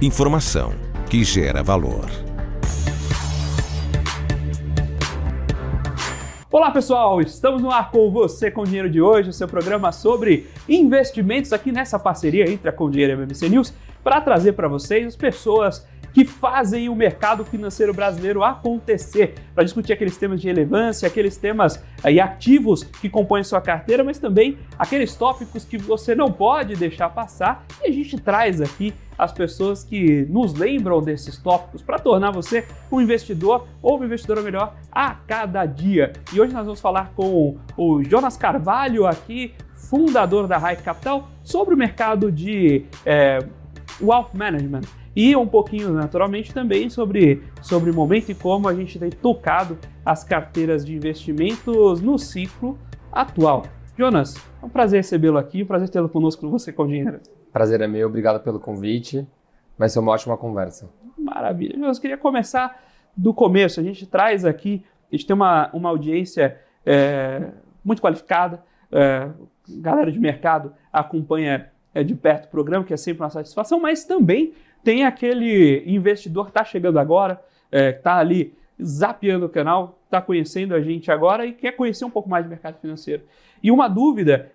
Informação que gera valor. Olá pessoal, estamos no ar com Você com Dinheiro de hoje, o seu programa sobre investimentos aqui nessa parceria entre a Com Dinheiro e a BBC News, para trazer para vocês as pessoas que fazem o mercado financeiro brasileiro acontecer, para discutir aqueles temas de relevância, aqueles temas e ativos que compõem sua carteira, mas também aqueles tópicos que você não pode deixar passar, e a gente traz aqui as pessoas que nos lembram desses tópicos para tornar você um investidor ou uma investidora melhor a cada dia. E hoje nós vamos falar com o Jonas Carvalho aqui, fundador da Haik Capital, sobre o mercado de Wealth Management e um pouquinho, naturalmente, também sobre o momento e como a gente tem tocado as carteiras de investimentos no ciclo atual. Jonas, é um prazer recebê-lo aqui, um prazer tê-lo conosco no Você com Dinheiro. Prazer é meu, obrigado pelo convite, vai ser uma ótima conversa. Maravilha. Jonas, queria começar do começo. A gente traz aqui, a gente tem uma audiência muito qualificada, galera de mercado acompanha de perto o programa, que é sempre uma satisfação, mas também tem aquele investidor que está chegando agora, que está ali zapeando o canal, está conhecendo a gente agora e quer conhecer um pouco mais do mercado financeiro. E uma dúvida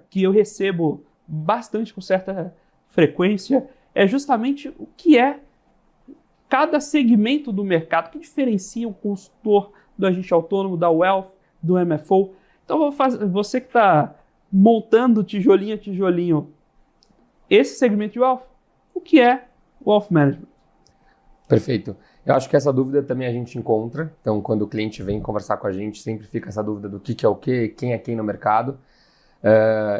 que eu recebo bastante com certa frequência é justamente o que é cada segmento do mercado, que diferencia o consultor do agente autônomo, da Wealth, do MFO. Então, você que está montando tijolinho a tijolinho esse segmento de Wealth, o que é Wealth Management? Perfeito. Eu acho que essa dúvida também a gente encontra. Então, quando o cliente vem conversar com a gente, sempre fica essa dúvida do que é o que, quem é quem no mercado.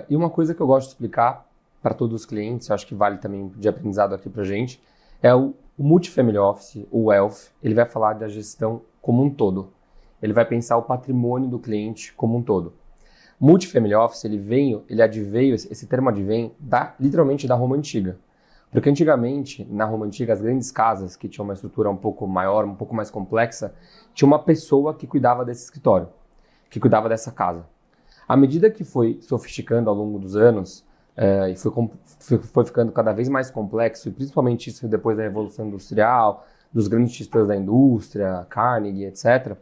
E uma coisa que eu gosto de explicar para todos os clientes, eu acho que vale também de aprendizado aqui para a gente, é o Multifamily Office, o Wealth. Ele vai falar da gestão como um todo. Ele vai pensar o patrimônio do cliente como um todo. Multifamily Office, esse termo advém literalmente da Roma Antiga. Porque antigamente, na Roma Antiga, as grandes casas, que tinham uma estrutura um pouco maior, um pouco mais complexa, tinha uma pessoa que cuidava desse escritório, que cuidava dessa casa. À medida que foi sofisticando ao longo dos anos, e foi ficando cada vez mais complexo, e principalmente isso depois da Revolução Industrial, dos grandes titãs da indústria, Carnegie, etc.,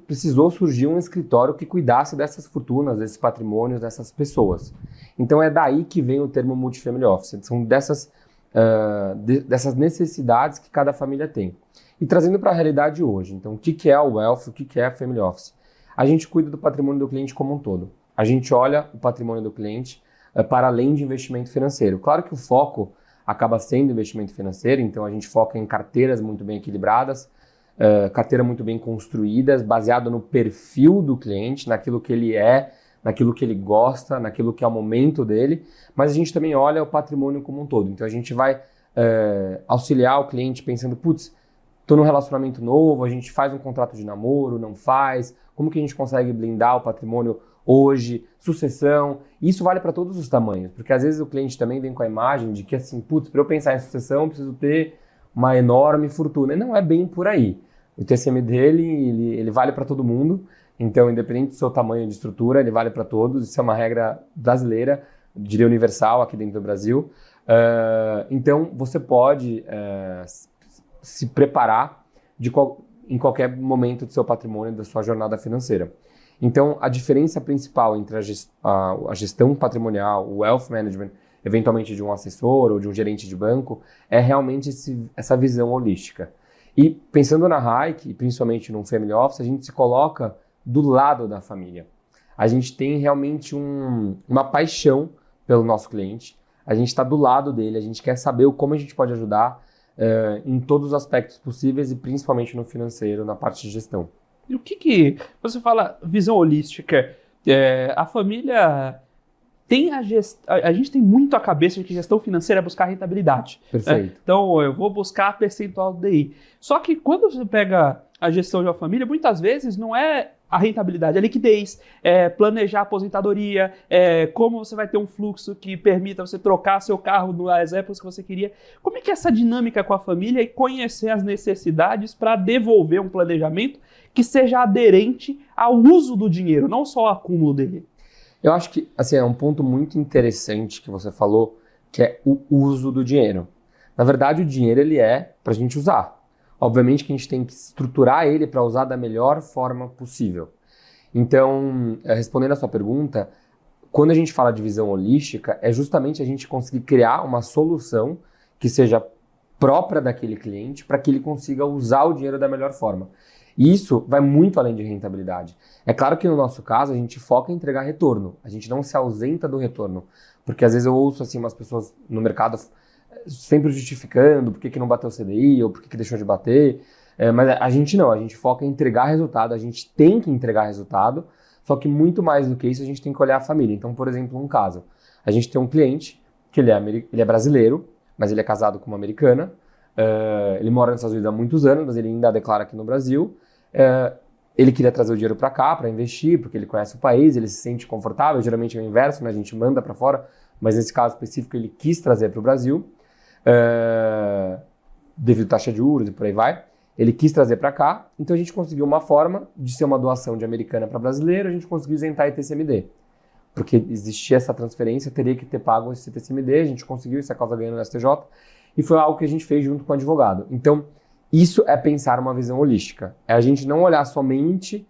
precisou surgir um escritório que cuidasse dessas fortunas, desses patrimônios, dessas pessoas. Então é daí que vem o termo Multifamily Office. São dessas necessidades que cada família tem. E trazendo para a realidade hoje, então o que é o Wealth, o que é a Family Office? A gente cuida do patrimônio do cliente como um todo. A gente olha o patrimônio do cliente para além de investimento financeiro. Claro que o foco acaba sendo investimento financeiro, então a gente foca em carteiras muito bem equilibradas, carteira muito bem construídas, baseado no perfil do cliente, naquilo que ele é, naquilo que ele gosta, naquilo que é o momento dele, mas a gente também olha o patrimônio como um todo. Então a gente vai auxiliar o cliente pensando, estou num relacionamento novo, a gente faz um contrato de namoro, não faz, como que a gente consegue blindar o patrimônio hoje, sucessão, isso vale para todos os tamanhos, porque às vezes o cliente também vem com a imagem de que assim, para eu pensar em sucessão, eu preciso ter uma enorme fortuna, e não é bem por aí. O TCM dele, ele vale para todo mundo, então independente do seu tamanho de estrutura, ele vale para todos, isso é uma regra brasileira, diria universal aqui dentro do Brasil. Então você pode se preparar em qualquer momento do seu patrimônio, da sua jornada financeira. Então a diferença principal entre a gestão patrimonial, o Wealth Management, eventualmente de um assessor ou de um gerente de banco, é realmente essa visão holística. E pensando na Haik, e principalmente no Family Office, a gente se coloca do lado da família. A gente tem realmente uma paixão pelo nosso cliente, a gente está do lado dele, a gente quer saber como a gente pode ajudar em todos os aspectos possíveis e principalmente no financeiro, na parte de gestão. E o que você fala visão holística? A família tem a gente tem muito a cabeça de que gestão financeira é buscar rentabilidade. Perfeito. Então, eu vou buscar percentual do DI. Só que quando você pega a gestão de uma família, muitas vezes não é a rentabilidade, a liquidez, planejar a aposentadoria, como você vai ter um fluxo que permita você trocar seu carro nas épocas que você queria. Como é que é essa dinâmica com a família e conhecer as necessidades para devolver um planejamento que seja aderente ao uso do dinheiro, não só ao acúmulo dele? Eu acho que assim, é um ponto muito interessante que você falou, que é o uso do dinheiro. Na verdade, o dinheiro ele é para a gente usar. Obviamente que a gente tem que estruturar ele para usar da melhor forma possível. Então, respondendo a sua pergunta, quando a gente fala de visão holística, é justamente a gente conseguir criar uma solução que seja própria daquele cliente para que ele consiga usar o dinheiro da melhor forma. E isso vai muito além de rentabilidade. É claro que no nosso caso a gente foca em entregar retorno, a gente não se ausenta do retorno, porque às vezes eu ouço assim umas pessoas no mercado sempre justificando por que não bateu o CDI ou por que deixou de bater, mas a gente não, a gente foca em entregar resultado, a gente tem que entregar resultado, só que muito mais do que isso a gente tem que olhar a família. Então, por exemplo, um caso, a gente tem um cliente que ele é brasileiro, mas ele é casado com uma americana, ele mora nos Estados Unidos há muitos anos, mas ele ainda declara aqui no Brasil. Ele queria trazer o dinheiro para cá, para investir, porque ele conhece o país, ele se sente confortável, geralmente é o inverso, né? A gente manda para fora, mas nesse caso específico ele quis trazer para o Brasil, devido à taxa de juros e por aí vai. Ele quis trazer para cá, então a gente conseguiu uma forma de ser uma doação de americana para brasileiro, a gente conseguiu isentar ITCMD. Porque existia essa transferência, teria que ter pago esse ITCMD, a gente conseguiu, isso é causa ganha no STJ, e foi algo que a gente fez junto com o advogado. Então, isso é pensar uma visão holística. É a gente não olhar somente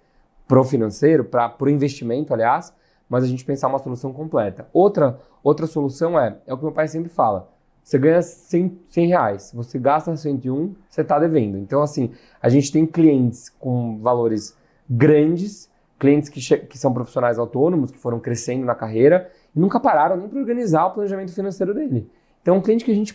para o financeiro, para o investimento, aliás, mas a gente pensar uma solução completa. Outra solução é o que meu pai sempre fala, você ganha 100 reais, você gasta 101, você está devendo. Então, assim, a gente tem clientes com valores grandes, clientes que são profissionais autônomos, que foram crescendo na carreira e nunca pararam nem para organizar o planejamento financeiro dele. Então, é um cliente que a gente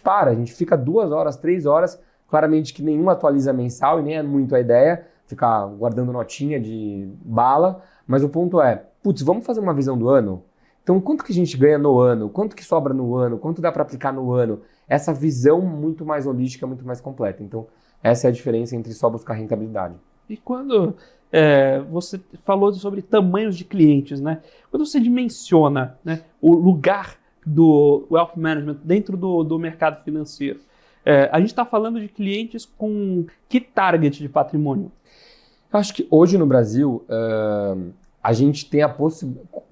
fica 2 horas, 3 horas, claramente que nenhum atualiza mensal e nem é muito a ideia, ficar guardando notinha de bala, mas o ponto é, vamos fazer uma visão do ano? Então, quanto que a gente ganha no ano? Quanto que sobra no ano? Quanto dá para aplicar no ano? Essa visão muito mais holística, muito mais completa. Então, essa é a diferença entre só buscar rentabilidade. E quando você falou sobre tamanhos de clientes, né? Quando você dimensiona, né, o lugar do Wealth Management dentro do mercado financeiro, a gente está falando de clientes com que target de patrimônio? Eu acho que hoje no Brasil, a gente tem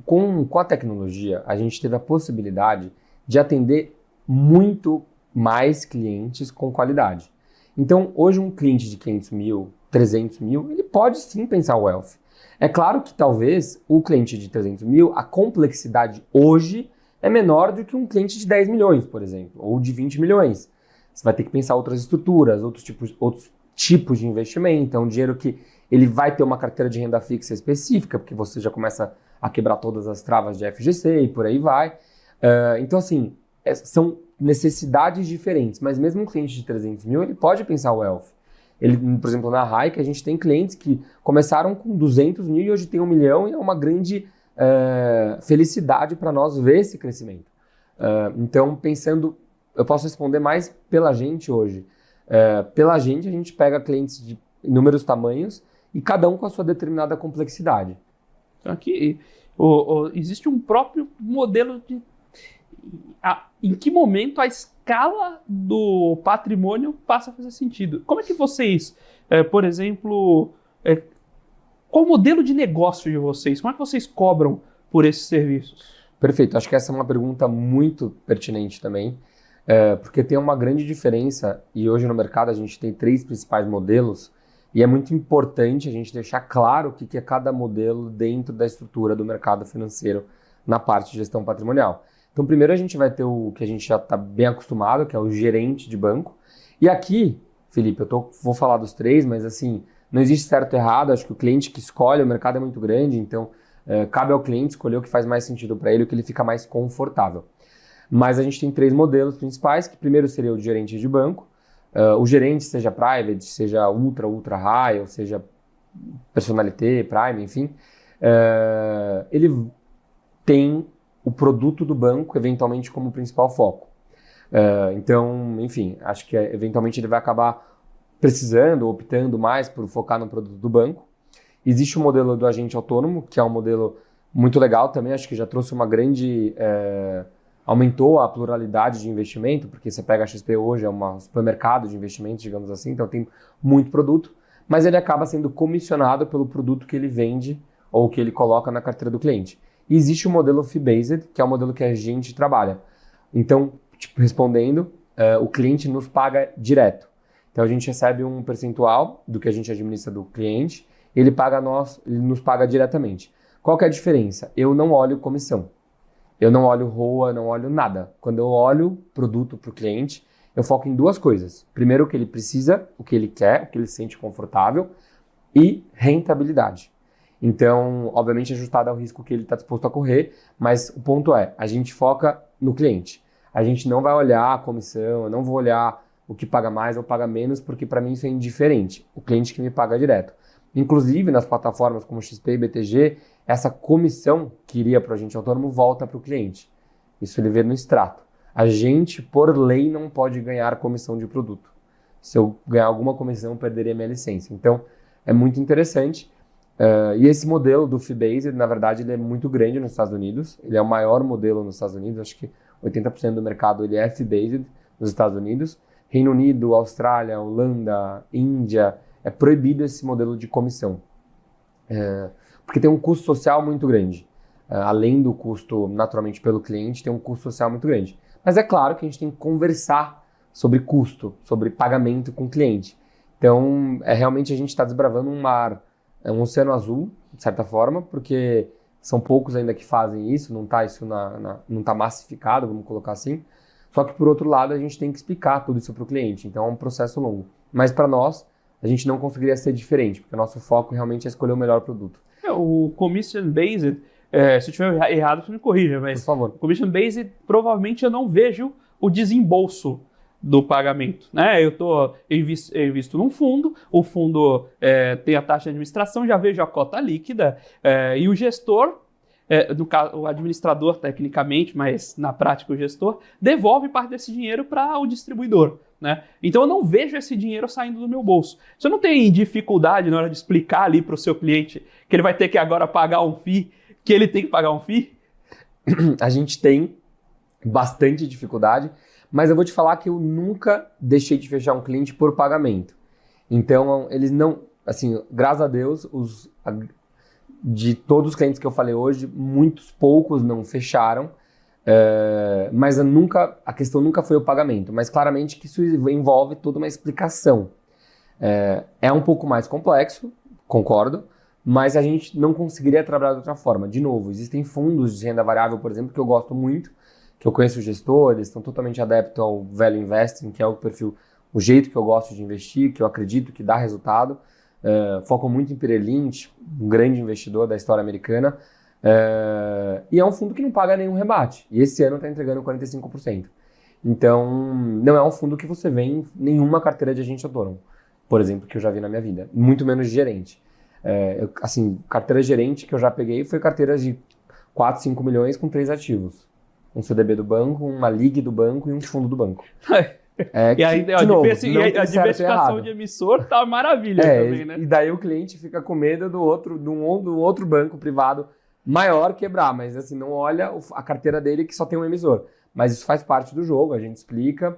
com a tecnologia, a gente teve a possibilidade de atender muito mais clientes com qualidade. Então, hoje um cliente de 500 mil, 300 mil, ele pode sim pensar o Wealth. É claro que talvez o cliente de 300 mil, a complexidade hoje é menor do que um cliente de 10 milhões, por exemplo, ou de 20 milhões. Você vai ter que pensar outras estruturas, outros tipos de investimento. É um dinheiro que ele vai ter uma carteira de renda fixa específica, porque você já começa a quebrar todas as travas de FGC e por aí vai. Então, assim, são necessidades diferentes, mas mesmo um cliente de 300 mil, ele pode pensar o Wealth. Por exemplo, na Raik, a gente tem clientes que começaram com 200 mil e hoje tem 1 milhão e é uma grande felicidade para nós ver esse crescimento. Então, pensando, eu posso responder mais pela gente hoje. Pela gente, a gente pega clientes de inúmeros tamanhos e cada um com a sua determinada complexidade. Aqui existe um próprio modelo de... em que momento a escala do patrimônio passa a fazer sentido? Como é que vocês, por exemplo, qual o modelo de negócio de vocês? Como é que vocês cobram por esses serviços? Perfeito, acho que essa é uma pergunta muito pertinente também, porque tem uma grande diferença e hoje no mercado a gente tem 3 principais modelos e é muito importante a gente deixar claro o que é cada modelo dentro da estrutura do mercado financeiro na parte de gestão patrimonial. Então, primeiro a gente vai ter o que a gente já está bem acostumado, que é o gerente de banco. E aqui, Felipe, vou falar dos 3, mas assim, não existe certo e errado. Acho que o cliente que escolhe, o mercado é muito grande, então cabe ao cliente escolher o que faz mais sentido para ele, o que ele fica mais confortável. Mas a gente tem 3 modelos principais, que primeiro seria o gerente de banco. O gerente, seja private, seja ultra high, ou seja personalité, prime, enfim, ele tem o produto do banco, eventualmente, como principal foco. Então, enfim, acho que eventualmente ele vai acabar precisando, optando mais por focar no produto do banco. Existe o modelo do agente autônomo, que é um modelo muito legal também, acho que já trouxe uma grande... aumentou a pluralidade de investimento, porque você pega a XP hoje, é um supermercado de investimentos, digamos assim, então tem muito produto, mas ele acaba sendo comissionado pelo produto que ele vende ou que ele coloca na carteira do cliente. E existe o modelo fee-based, que é o modelo que a gente trabalha. Então, respondendo, o cliente nos paga direto. Então a gente recebe um percentual do que a gente administra do cliente, ele nos paga diretamente. Qual que é a diferença? Eu não olho comissão, eu não olho ROA, não olho nada. Quando eu olho produto para o cliente, eu foco em duas coisas. Primeiro, o que ele precisa, o que ele quer, o que ele se sente confortável e rentabilidade. Então, obviamente, ajustado ao risco que ele está disposto a correr, mas o ponto é, a gente foca no cliente. A gente não vai olhar a comissão, eu não vou olhar o que paga mais ou paga menos, porque para mim isso é indiferente. O cliente que me paga direto. Inclusive, nas plataformas como XP e BTG, essa comissão que iria para o agente autônomo volta para o cliente. Isso ele vê no extrato. A gente, por lei, não pode ganhar comissão de produto. Se eu ganhar alguma comissão, eu perderia minha licença. Então, é muito interessante. E esse modelo do fee-based, na verdade, ele é muito grande nos Estados Unidos. Ele é o maior modelo nos Estados Unidos. Acho que 80% do mercado ele é fee-based nos Estados Unidos. Reino Unido, Austrália, Holanda, Índia, é proibido esse modelo de comissão. Porque tem um custo social muito grande. Além do custo, naturalmente, pelo cliente, tem um custo social muito grande. Mas é claro que a gente tem que conversar sobre custo, sobre pagamento com o cliente. Então, realmente a gente está desbravando um mar, um oceano azul, de certa forma, porque são poucos ainda que fazem isso, não está massificado, vamos colocar assim. Só que, por outro lado, a gente tem que explicar tudo isso para o cliente. Então, é um processo longo. Mas, para nós, a gente não conseguiria ser diferente, porque o nosso foco realmente é escolher o melhor produto. O commission-based, se eu estiver errado, você me corrija, mas por favor. O commission-based, provavelmente eu não vejo o desembolso do pagamento, né? Eu invisto num fundo, o fundo tem a taxa de administração, já vejo a cota líquida, e o gestor, no caso, o administrador tecnicamente, mas na prática o gestor, devolve parte desse dinheiro para o distribuidor, né? Então eu não vejo esse dinheiro saindo do meu bolso. Você não tem dificuldade na hora de explicar ali para o seu cliente que ele vai ter que agora pagar um FII, que ele tem que pagar um FII? A gente tem bastante dificuldade, mas eu vou te falar que eu nunca deixei de fechar um cliente por pagamento. Então, eles não, assim, graças a Deus, de todos os clientes que eu falei hoje, poucos não fecharam, mas a questão nunca foi o pagamento, mas claramente que isso envolve toda uma explicação. É um pouco mais complexo, concordo, mas a gente não conseguiria trabalhar de outra forma. De novo, existem fundos de renda variável, por exemplo, que eu gosto muito, que eu conheço os gestores, estão totalmente adeptos ao value investing, que é o perfil, o jeito que eu gosto de investir, que eu acredito que dá resultado. Focam muito em Peter Lynch, um grande investidor da história americana, e é um fundo que não paga nenhum rebate, e esse ano está entregando 45%. Então, não é um fundo que você vê em nenhuma carteira de agente autônomo, por exemplo, que eu já vi na minha vida, muito menos de gerente. Carteira gerente que eu já peguei foi carteiras de 4, 5 milhões com 3 ativos. Um CDB do banco, uma LIG do banco e um fundo do banco. E aí, a diversificação de emissor tá maravilha também, né? E daí o cliente fica com medo do outro banco privado maior quebrar, mas assim, não olha a carteira dele que só tem um emissor. Mas isso faz parte do jogo, a gente explica.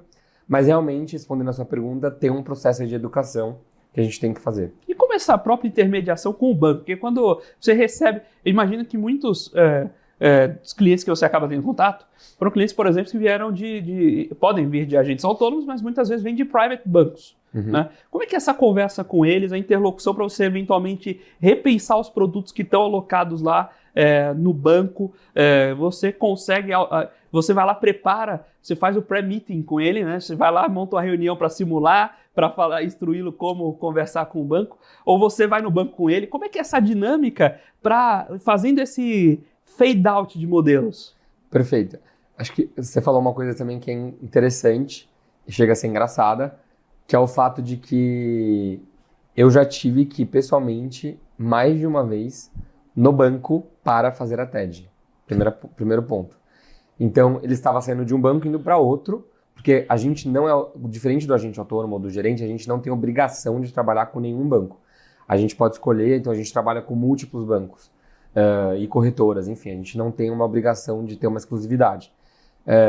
Mas realmente, respondendo a sua pergunta, tem um processo de educação que a gente tem que fazer. E como essa própria intermediação com o banco? Porque quando você recebe, eu imagino que muitos dos clientes que você acaba tendo contato foram clientes, por exemplo, que vieram podem vir de agentes autônomos, mas muitas vezes vêm de private bancos. Né? Como é que é essa conversa com eles, a interlocução para você eventualmente repensar os produtos que estão alocados lá no banco? Você consegue, você vai lá, prepara, você faz o pré-meeting com ele, né? Você vai lá, monta uma reunião para simular, para instruí-lo como conversar com o banco, ou você vai no banco com ele. Como é que é essa dinâmica fazendo esse fade out de modelos? Perfeito. Acho que você falou uma coisa também que é interessante e chega a ser engraçada, que é o fato de que eu já tive que, pessoalmente, mais de uma vez, no banco para fazer a TED. Primeiro ponto. Então, ele estava saindo de um banco indo para outro, porque a gente não é, diferente do agente autônomo ou do gerente, a gente não tem obrigação de trabalhar com nenhum banco. A gente pode escolher, então a gente trabalha com múltiplos bancos e corretoras, enfim, a gente não tem uma obrigação de ter uma exclusividade.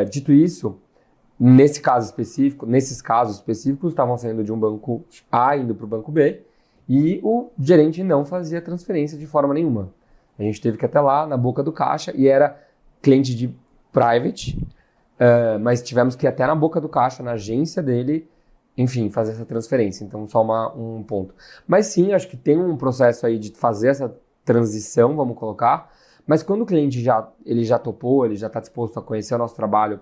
Dito isso, nesses casos específicos, estavam saindo de um banco A indo para o banco B e o gerente não fazia transferência de forma nenhuma. A gente teve que ir até lá na boca do caixa e era cliente de private, mas tivemos que ir até na boca do caixa, na agência dele, enfim, fazer essa transferência. Então, só um ponto. Mas sim, acho que tem um processo aí de fazer essa transição, vamos colocar, mas quando o cliente ele já topou, ele já está disposto a conhecer o nosso trabalho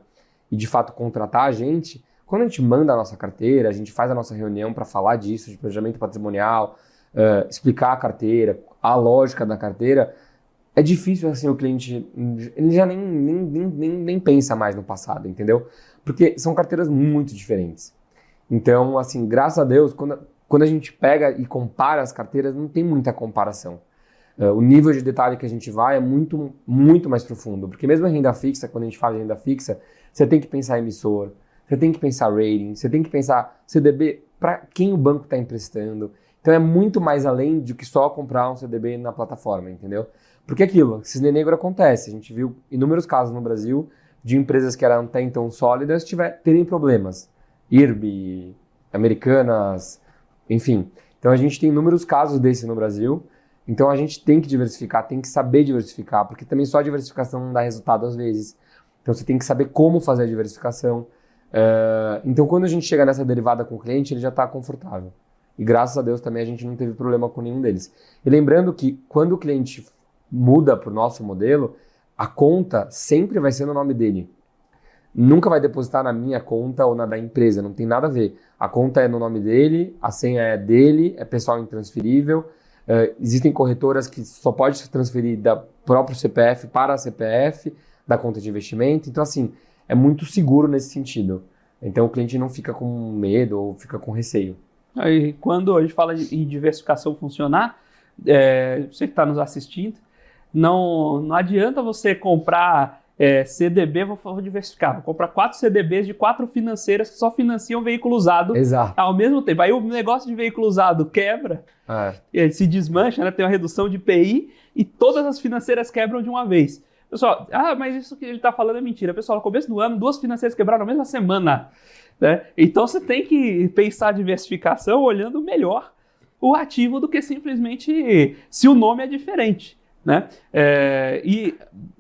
e, de fato, contratar a gente, quando a gente manda a nossa carteira, a gente faz a nossa reunião para falar disso, de planejamento patrimonial, explicar a carteira, a lógica da carteira, é difícil, assim, o cliente, ele já nem pensa mais no passado, entendeu? Porque são carteiras muito diferentes. Então, assim, graças a Deus, quando a gente pega e compara as carteiras, não tem muita comparação. O nível de detalhe que a gente vai é muito, muito mais profundo. Porque mesmo em renda fixa, quando a gente fala de renda fixa, você tem que pensar emissor, você tem que pensar rating, você tem que pensar CDB para quem o banco está emprestando. Então é muito mais além do que só comprar um CDB na plataforma, entendeu? Porque aquilo, cisne negro acontece. A gente viu inúmeros casos no Brasil de empresas que eram até então sólidas terem problemas. IRB, Americanas, enfim. Então a gente tem inúmeros casos desse no Brasil. Então a gente tem que diversificar, tem que saber diversificar, porque também só a diversificação não dá resultado às vezes. Então você tem que saber como fazer a diversificação. Então quando a gente chega nessa derivada com o cliente, ele já está confortável. E graças a Deus também a gente não teve problema com nenhum deles. E lembrando que quando o cliente muda para o nosso modelo, a conta sempre vai ser no nome dele. Nunca vai depositar na minha conta ou na da empresa, não tem nada a ver. A conta é no nome dele, a senha é dele, é pessoal intransferível. Existem corretoras que só pode se transferir da próprio CPF para a CPF, da conta de investimento. Então, assim, é muito seguro nesse sentido. Então, o cliente não fica com medo ou fica com receio. Aí, quando a gente fala em diversificação funcionar, você que está nos assistindo, não adianta você comprar CDB, vou diversificar, vou comprar 4 CDBs de 4 financeiras que só financiam veículo usado. Exato. Ao mesmo tempo. Aí o negócio de veículo usado quebra, se desmancha, né, tem uma redução de PI e todas as financeiras quebram de uma vez. Pessoal, mas isso que ele está falando é mentira. Pessoal, no começo do ano, 2 financeiras quebraram na mesma semana. Né? Então você tem que pensar a diversificação olhando melhor o ativo do que simplesmente se o nome é diferente. Né? E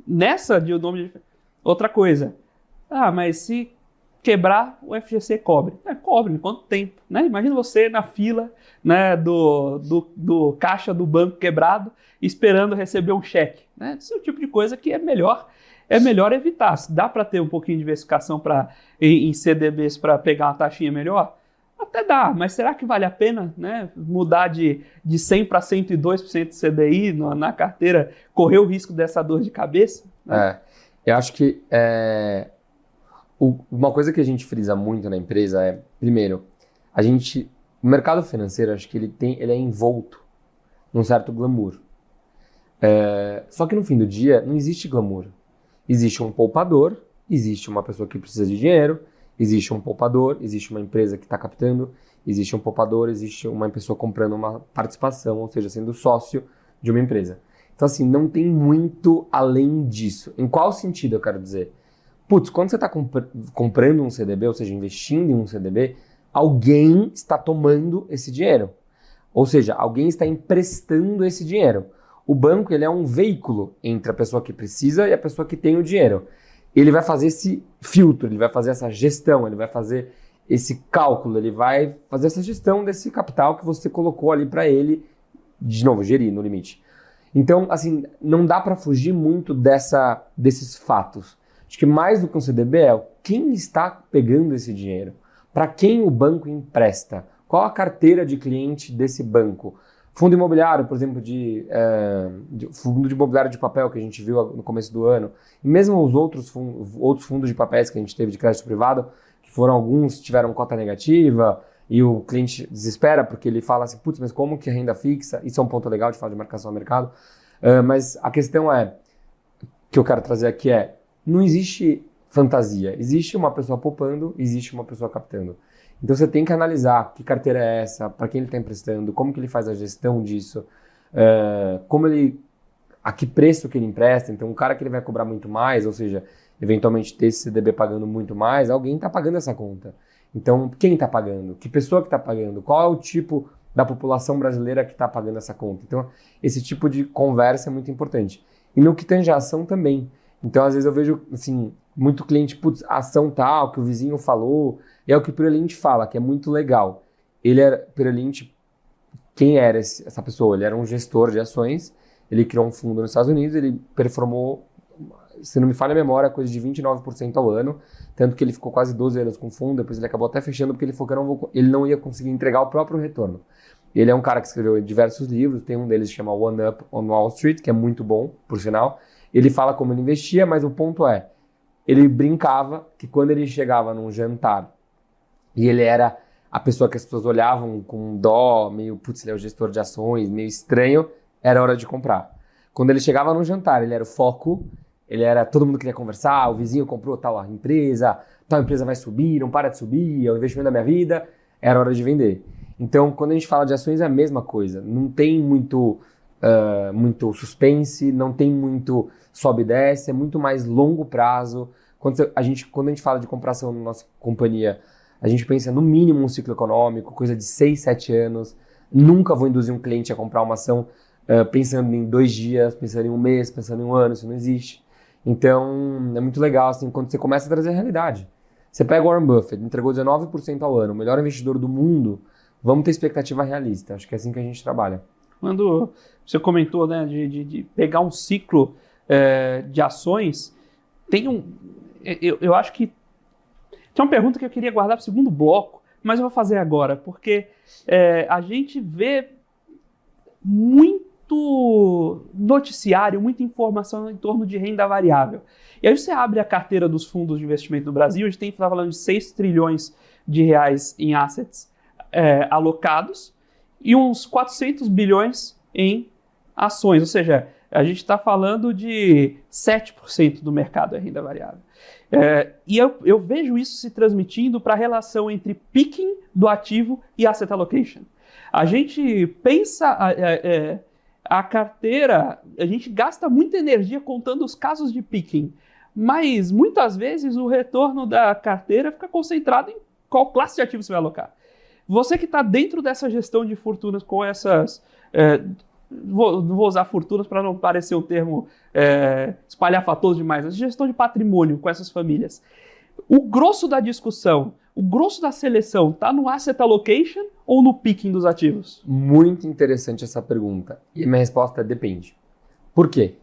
nessa de o nome diferente. Outra coisa, mas se quebrar, o FGC cobre. Cobre, em quanto tempo? Né? Imagina você na fila, né, do caixa do banco quebrado, esperando receber um cheque. Né? Esse é o tipo de coisa que é melhor evitar. Se dá para ter um pouquinho de diversificação em CDBs para pegar uma taxinha melhor? Até dá, mas será que vale a pena, né, mudar de 100 para 102% de CDI na carteira, correr o risco dessa dor de cabeça? Né? Eu acho que uma coisa que a gente frisa muito na empresa é, primeiro, o mercado financeiro, acho que ele é envolto num certo glamour. Só que no fim do dia, não existe glamour. Existe um poupador, existe uma pessoa que precisa de dinheiro, existe um poupador, existe uma empresa que está captando, existe um poupador, existe uma pessoa comprando uma participação, ou seja, sendo sócio de uma empresa. Então, assim, não tem muito além disso. Em qual sentido eu quero dizer? Quando você está comprando um CDB, ou seja, investindo em um CDB, alguém está tomando esse dinheiro. Ou seja, alguém está emprestando esse dinheiro. O banco, ele é um veículo entre a pessoa que precisa e a pessoa que tem o dinheiro. Ele vai fazer esse filtro, ele vai fazer essa gestão, ele vai fazer esse cálculo, ele vai fazer essa gestão desse capital que você colocou ali para ele, de novo, gerir no limite. Então, assim, não dá para fugir muito desses fatos. Acho que mais do que um CDB é quem está pegando esse dinheiro, para quem o banco empresta, qual a carteira de cliente desse banco. Fundo imobiliário, por exemplo, fundo de imobiliário de papel que a gente viu no começo do ano, e mesmo os outros fundos de papéis que a gente teve de crédito privado, que foram alguns tiveram cota negativa, e o cliente desespera porque ele fala assim, mas como que a renda fixa? Isso é um ponto legal de falar de marcação ao mercado, mas a questão que eu quero trazer aqui não existe fantasia, existe uma pessoa poupando, existe uma pessoa captando. Então você tem que analisar que carteira é essa, para quem ele está emprestando, como que ele faz a gestão disso, a que preço que ele empresta. Então o cara que ele vai cobrar muito mais, ou seja, eventualmente ter esse CDB pagando muito mais, alguém está pagando essa conta. Então quem está pagando? Que pessoa que está pagando? Qual é o tipo da população brasileira que está pagando essa conta? Então esse tipo de conversa é muito importante. E no que tange a ação também. Então, às vezes eu vejo, assim, muito cliente, putz, ação tal, que o vizinho falou, e é o que o Pirelli fala, que é muito legal. Pirelli, quem era essa pessoa? Ele era um gestor de ações, ele criou um fundo nos Estados Unidos, ele performou, se não me falha a memória, coisa de 29% ao ano, tanto que ele ficou quase 12 anos com o fundo, depois ele acabou até fechando porque ele falou que ele não ia conseguir entregar o próprio retorno. Ele é um cara que escreveu diversos livros, tem um deles que chama One Up on Wall Street, que é muito bom, por sinal. Ele fala como ele investia, mas o ponto é, ele brincava que quando ele chegava num jantar e ele era a pessoa que as pessoas olhavam com dó, meio, putz, ele é o gestor de ações, meio estranho, era hora de comprar. Quando ele chegava num jantar, ele era o foco, todo mundo queria conversar, o vizinho comprou tal empresa vai subir, não para de subir, é o investimento da minha vida, era hora de vender. Então, quando a gente fala de ações, é a mesma coisa. Não tem muito suspense, não tem muito sobe e desce, é muito mais longo prazo. Quando a gente fala de comprar ação na nossa companhia, a gente pensa no mínimo um ciclo econômico, coisa de 6, 7 anos. Nunca vou induzir um cliente a comprar uma ação pensando em 2 dias, pensando em um mês, pensando em um ano, isso não existe. Então, é muito legal assim, quando você começa a trazer a realidade. Você pega o Warren Buffett, entregou 19% ao ano, o melhor investidor do mundo, vamos ter expectativa realista. Acho que é assim que a gente trabalha. Quando você comentou, né, de pegar um ciclo de ações, eu acho que tem uma pergunta que eu queria guardar para o segundo bloco, mas eu vou fazer agora, porque a gente vê muito noticiário, muita informação em torno de renda variável. E aí você abre a carteira dos fundos de investimento no Brasil, a gente está falando de 6 trilhões de reais em assets alocados e uns 400 bilhões em ações, ou seja, a gente está falando de 7% do mercado é renda variável. E eu vejo isso se transmitindo para a relação entre picking do ativo e asset allocation. A gente pensa a carteira, a gente gasta muita energia contando os casos de picking, mas muitas vezes o retorno da carteira fica concentrado em qual classe de ativo você vai alocar. Você que está dentro dessa gestão de fortunas com essas... não vou usar fortunas para não parecer um termo espalhafatoso demais, mas gestão de patrimônio com essas famílias. O grosso da discussão, o grosso da seleção está no asset allocation ou no picking dos ativos? Muito interessante essa pergunta. E a minha resposta é depende. Por quê?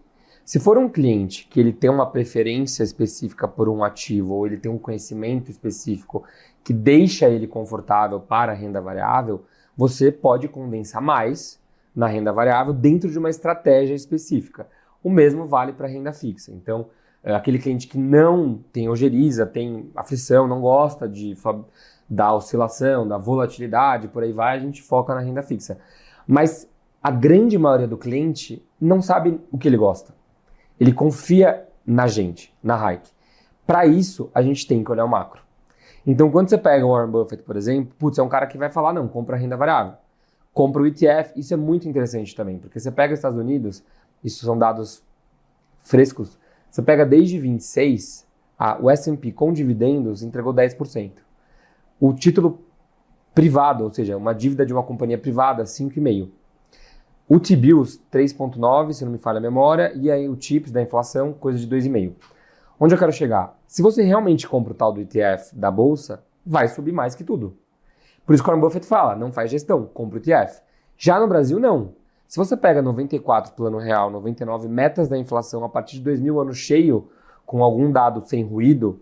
Se for um cliente que ele tem uma preferência específica por um ativo ou ele tem um conhecimento específico que deixa ele confortável para a renda variável, você pode condensar mais na renda variável dentro de uma estratégia específica. O mesmo vale para a renda fixa. Então, aquele cliente que não tem ojeriza, tem aflição, não gosta da oscilação, da volatilidade, por aí vai, a gente foca na renda fixa. Mas a grande maioria do cliente não sabe o que ele gosta. Ele confia na gente, na Hike. Para isso, a gente tem que olhar o macro. Então, quando você pega o Warren Buffett, por exemplo, é um cara que vai falar, não, compra a renda variável. Compra o ETF, isso é muito interessante também, porque você pega os Estados Unidos, isso são dados frescos, você pega desde 26, o S&P com dividendos entregou 10%. O título privado, ou seja, uma dívida de uma companhia privada, 5,5%. O T-Bills, 3,9%, se não me falha a memória, e aí o TIPS da inflação, coisa de 2,5%. Onde eu quero chegar? Se você realmente compra o tal do ETF da Bolsa, vai subir mais que tudo. Por isso que o Warren Buffett fala, não faz gestão, compra o ETF. Já no Brasil, não. Se você pega 94 plano real, 99 metas da inflação a partir de 2000 ano cheio, com algum dado sem ruído,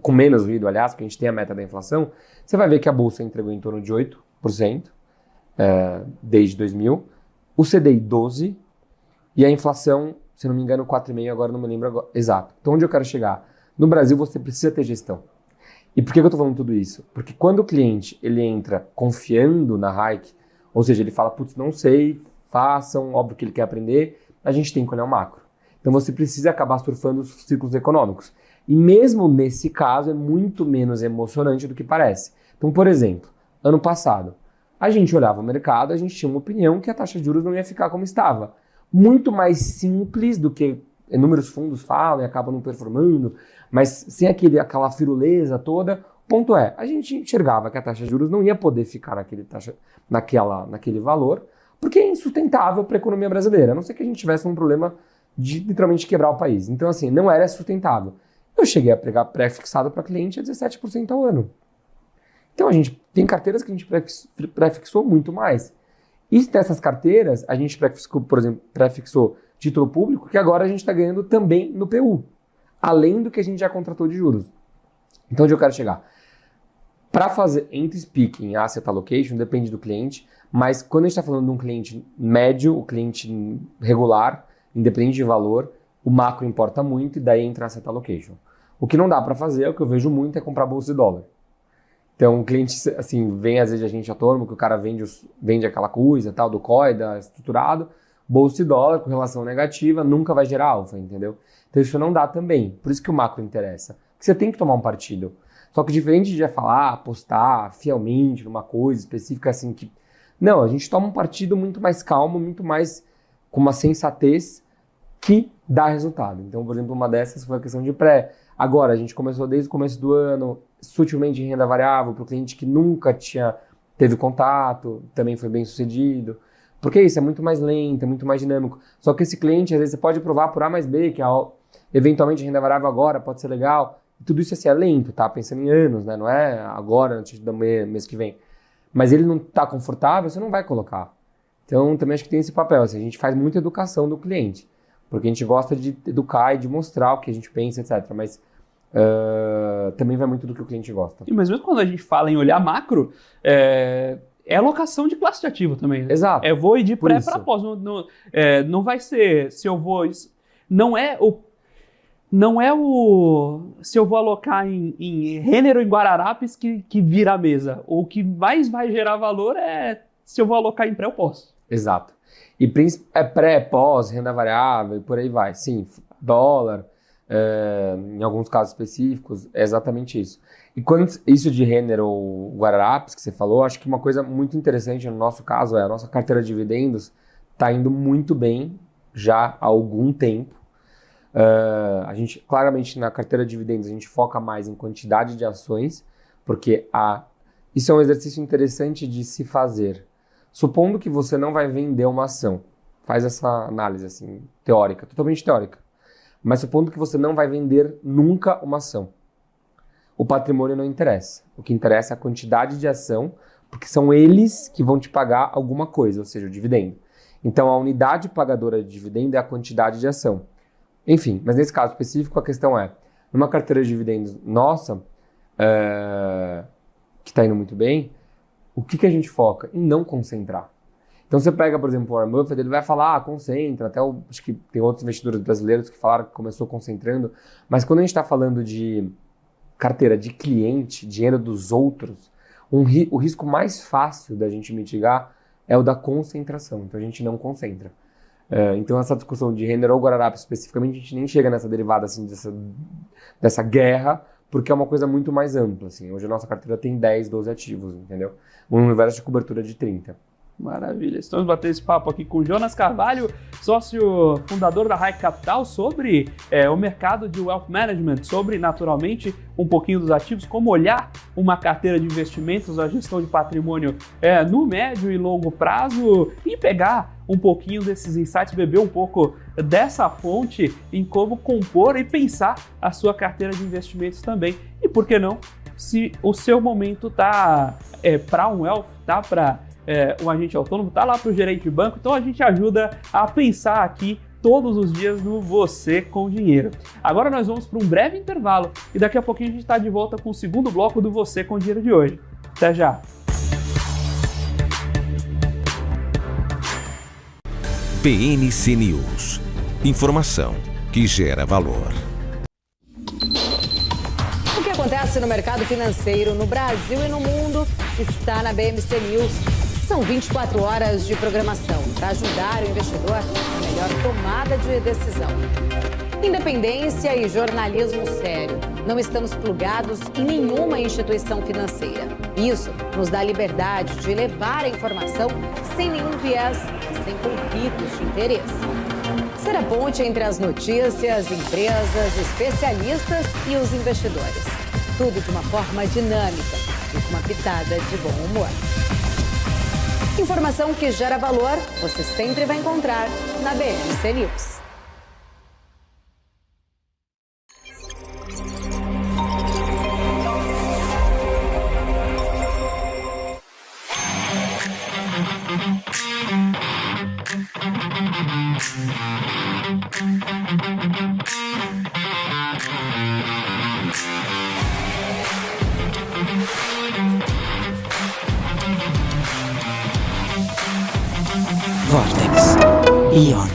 com menos ruído, aliás, porque a gente tem a meta da inflação, você vai ver que a Bolsa entregou em torno de 8% desde 2000, o CDI 12% e a inflação, se não me engano, 4,5%, agora não me lembro agora, exato. Então, onde eu quero chegar? No Brasil, você precisa ter gestão. E por que eu estou falando tudo isso? Porque quando o cliente ele entra confiando na Hike, ou seja, ele fala, putz, não sei, façam, óbvio que ele quer aprender, a gente tem que olhar o macro. Então você precisa acabar surfando os ciclos econômicos. E mesmo nesse caso é muito menos emocionante do que parece. Então, por exemplo, ano passado, a gente olhava o mercado, a gente tinha uma opinião que a taxa de juros não ia ficar como estava. Muito mais simples do que inúmeros fundos falam e acabam não performando, mas sem aquela firuleza toda. O ponto é, a gente enxergava que a taxa de juros não ia poder ficar naquele valor, porque é insustentável para a economia brasileira, a não ser que a gente tivesse um problema de literalmente quebrar o país. Então, assim, não era sustentável. Eu cheguei a pegar pré-fixado para cliente a 17% ao ano. Então, a gente tem carteiras que a gente pré-fixou muito mais. E dessas carteiras, a gente pré-fixou, por exemplo, pré-fixou título público, que agora a gente está ganhando também no PU, além do que a gente já contratou de juros. Então, onde eu quero chegar? Para fazer entry-speaking e asset allocation, depende do cliente, mas quando a gente está falando de um cliente médio, o cliente regular, independente de valor, o macro importa muito e daí entra asset allocation. O que não dá para fazer, o que eu vejo muito, é comprar bolsa de dólar. Então, o cliente, assim, vem às vezes a gente autônomo, que o cara vende aquela coisa, tal, do COI, da estruturado, bolsa de dólar com relação negativa, nunca vai gerar alfa, entendeu? Então, isso não dá também. Por isso que o macro interessa. Porque você tem que tomar um partido. Só que diferente de falar, apostar fielmente numa coisa específica, assim, que... Não, a gente toma um partido muito mais calmo, muito mais com uma sensatez que dá resultado. Então, por exemplo, uma dessas foi a questão de pré. Agora, a gente começou desde o começo do ano, sutilmente em renda variável, para o cliente que nunca teve contato, também foi bem sucedido. Porque isso é muito mais lento, é muito mais dinâmico. Só que esse cliente, às vezes, você pode provar por A mais B, que eventualmente a renda variável agora pode ser legal. Tudo isso assim, é lento, tá? Pensando em anos, né? Não é agora, antes do mês que vem. Mas ele não está confortável, você não vai colocar. Então, também acho que tem esse papel. Assim, a gente faz muita educação do cliente. Porque a gente gosta de educar e de mostrar o que a gente pensa, etc. Mas também vai muito do que o cliente gosta. Mas mesmo quando a gente fala em olhar macro, é alocação de classe de ativo também. Né? Exato. Eu vou ir de pré para pós. Não vai ser se eu vou... Não é se eu vou alocar em Renner ou em Guararapes que vira a mesa. O que mais vai gerar valor é se eu vou alocar em pré ou pós. Exato. E é pré, pós, renda variável e por aí vai. Sim, dólar, em alguns casos específicos, é exatamente isso. E quando isso de Renner ou Guararapes que você falou, acho que uma coisa muito interessante no nosso caso é a nossa carteira de dividendos está indo muito bem já há algum tempo. A gente, claramente, na carteira de dividendos, a gente foca mais em quantidade de ações, porque isso é um exercício interessante de se fazer. Supondo que você não vai vender uma ação, faz essa análise assim, teórica, totalmente teórica, mas supondo que você não vai vender nunca uma ação, o patrimônio não interessa. O que interessa é a quantidade de ação, porque são eles que vão te pagar alguma coisa, ou seja, o dividendo. Então, a unidade pagadora de dividendo é a quantidade de ação. Enfim, mas nesse caso específico, a questão é, numa carteira de dividendos nossa, que está indo muito bem, o que a gente foca? Em não concentrar. Então você pega, por exemplo, o Warren Buffett, ele vai falar, concentra, acho que tem outros investidores brasileiros que falaram que começou concentrando, mas quando a gente está falando de carteira de cliente, dinheiro dos outros, o risco mais fácil da gente mitigar é o da concentração, então a gente não concentra. Então essa discussão de Renner ou Guararapes especificamente, a gente nem chega nessa derivada assim, dessa guerra, porque é uma coisa muito mais ampla. Assim. Hoje a nossa carteira tem 10, 12 ativos, entendeu? Um universo de cobertura de 30. Maravilha. Estamos batendo esse papo aqui com o Jonas Carvalho, sócio fundador da High Capital, sobre o mercado de Wealth Management, sobre, naturalmente, um pouquinho dos ativos, como olhar uma carteira de investimentos, a gestão de patrimônio no médio e longo prazo e pegar um pouquinho desses insights, beber um pouco dessa fonte em como compor e pensar a sua carteira de investimentos também. E por que não, se o seu momento tá para um wealth, tá para um agente autônomo, tá lá para o gerente de banco, então a gente ajuda a pensar aqui todos os dias no Você com Dinheiro. Agora nós vamos para um breve intervalo e daqui a pouquinho a gente está de volta com o segundo bloco do Você com Dinheiro de hoje. Até já! BNC News. Informação que gera valor. O que acontece no mercado financeiro no Brasil e no mundo está na BMC News. São 24 horas de programação para ajudar o investidor na melhor tomada de decisão. Independência e jornalismo sério. Não estamos plugados em nenhuma instituição financeira. Isso nos dá liberdade de levar a informação sem nenhum viés e sem conflitos de interesse. Ser a ponte entre as notícias, empresas, especialistas e os investidores. Tudo de uma forma dinâmica e com uma pitada de bom humor. Informação que gera valor, você sempre vai encontrar na BMC News. Vortex. Ion.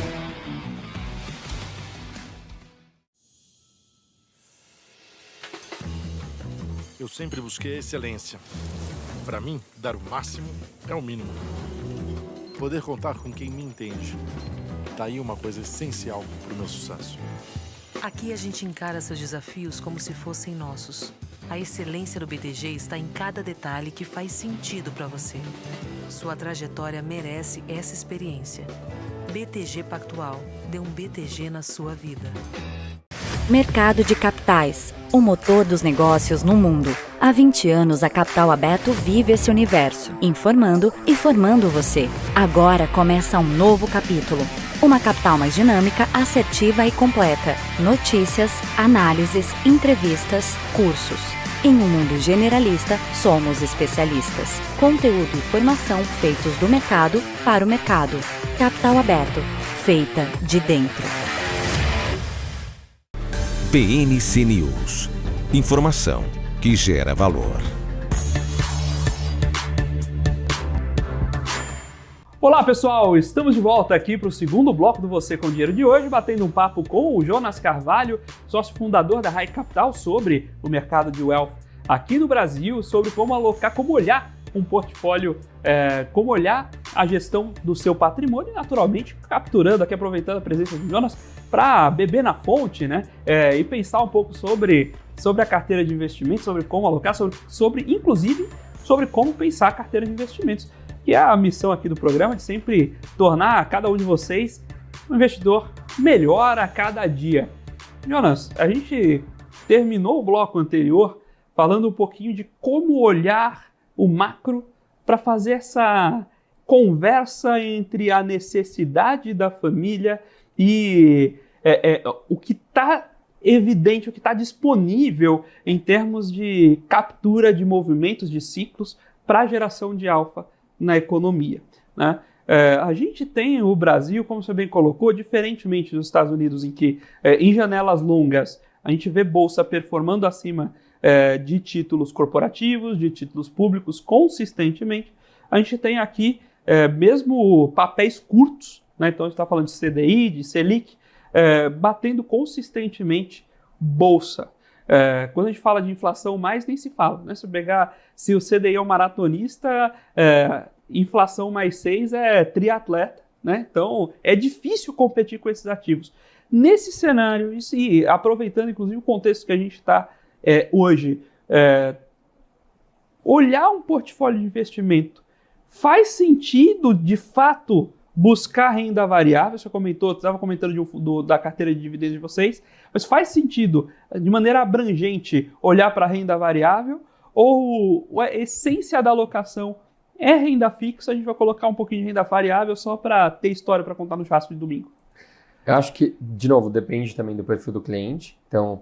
Eu sempre busquei a excelência. Para mim, dar o máximo é o mínimo. Poder contar com quem me entende. Tá aí uma coisa essencial pro meu sucesso. Aqui a gente encara seus desafios como se fossem nossos. A excelência do BTG está em cada detalhe que faz sentido para você. Sua trajetória merece essa experiência. BTG Pactual. Dê um BTG na sua vida. Mercado de capitais, o motor dos negócios no mundo. Há 20 anos, a Capital Aberto vive esse universo, informando e formando você. Agora começa um novo capítulo. Uma capital mais dinâmica, assertiva e completa. Notícias, análises, entrevistas, cursos. Em um mundo generalista, somos especialistas. Conteúdo e formação feitos do mercado para o mercado. Capital Aberto, feita de dentro. BNC News. Informação que gera valor. Olá pessoal, estamos de volta aqui para o segundo bloco do Você com Dinheiro de hoje, batendo um papo com o Jonas Carvalho, sócio fundador da Rai Capital, sobre o mercado de wealth aqui no Brasil, sobre como alocar, como olhar um portfólio, como olhar a gestão do seu patrimônio e naturalmente capturando aqui, aproveitando a presença do Jonas para beber na fonte, né? E pensar um pouco sobre a carteira de investimentos, sobre como alocar, inclusive sobre como pensar a carteira de investimentos. Que é a missão aqui do programa de sempre tornar cada um de vocês um investidor melhor a cada dia. Jonas, a gente terminou o bloco anterior falando um pouquinho de como olhar o macro para fazer essa conversa entre a necessidade da família e o que está evidente, o que está disponível em termos de captura de movimentos, de ciclos para a geração de alfa na economia, né? A gente tem o Brasil, como você bem colocou, diferentemente dos Estados Unidos, em que em janelas longas a gente vê bolsa performando acima de títulos corporativos, de títulos públicos consistentemente. A gente tem aqui mesmo papéis curtos, né? Então a gente está falando de CDI, de Selic, batendo consistentemente bolsa. Quando a gente fala de inflação, mais nem se fala, né? Se o CDI é um maratonista, inflação mais 6 é triatleta, né? Então é difícil competir com esses ativos. Nesse cenário, e aproveitando inclusive o contexto que a gente está hoje, olhar um portfólio de investimento faz sentido de fato buscar renda variável? Você comentou, estava comentando da carteira de dividendos de vocês, mas faz sentido, de maneira abrangente, olhar para a renda variável ou a essência da alocação é renda fixa? A gente vai colocar um pouquinho de renda variável só para ter história para contar no churrasco de domingo. Eu acho que, de novo, depende também do perfil do cliente. Então,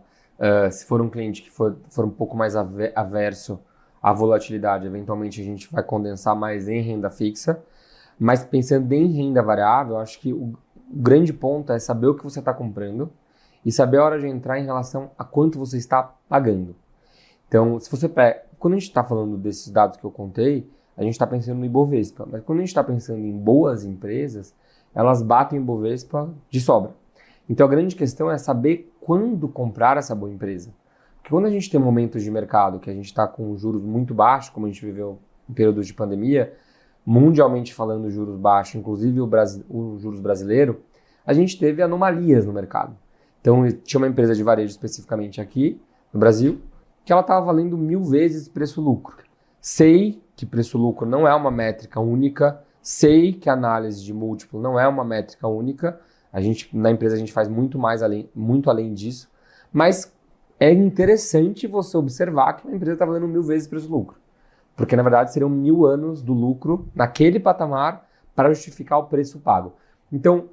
se for um cliente que for um pouco mais averso à volatilidade, eventualmente a gente vai condensar mais em renda fixa. Mas pensando em renda variável, eu acho que o grande ponto é saber o que você está comprando e saber a hora de entrar em relação a quanto você está pagando. Então, se você pega, quando a gente está falando desses dados que eu contei, a gente está pensando no Ibovespa. Mas quando a gente está pensando em boas empresas, elas batem o Ibovespa de sobra. Então, a grande questão é saber quando comprar essa boa empresa. Porque quando a gente tem momentos de mercado que a gente está com juros muito baixos, como a gente viveu em períodos de pandemia, mundialmente falando juros baixos, inclusive o juros brasileiro, a gente teve anomalias no mercado. Então, tinha uma empresa de varejo especificamente aqui no Brasil, que ela estava valendo 1000 vezes preço-lucro. Sei que preço-lucro não é uma métrica única, sei que a análise de múltiplo não é uma métrica única, na empresa a gente faz muito além disso, mas é interessante você observar que a empresa está valendo 1000 vezes preço-lucro. Porque, na verdade, seriam 1000 anos do lucro naquele patamar para justificar o preço pago. Então,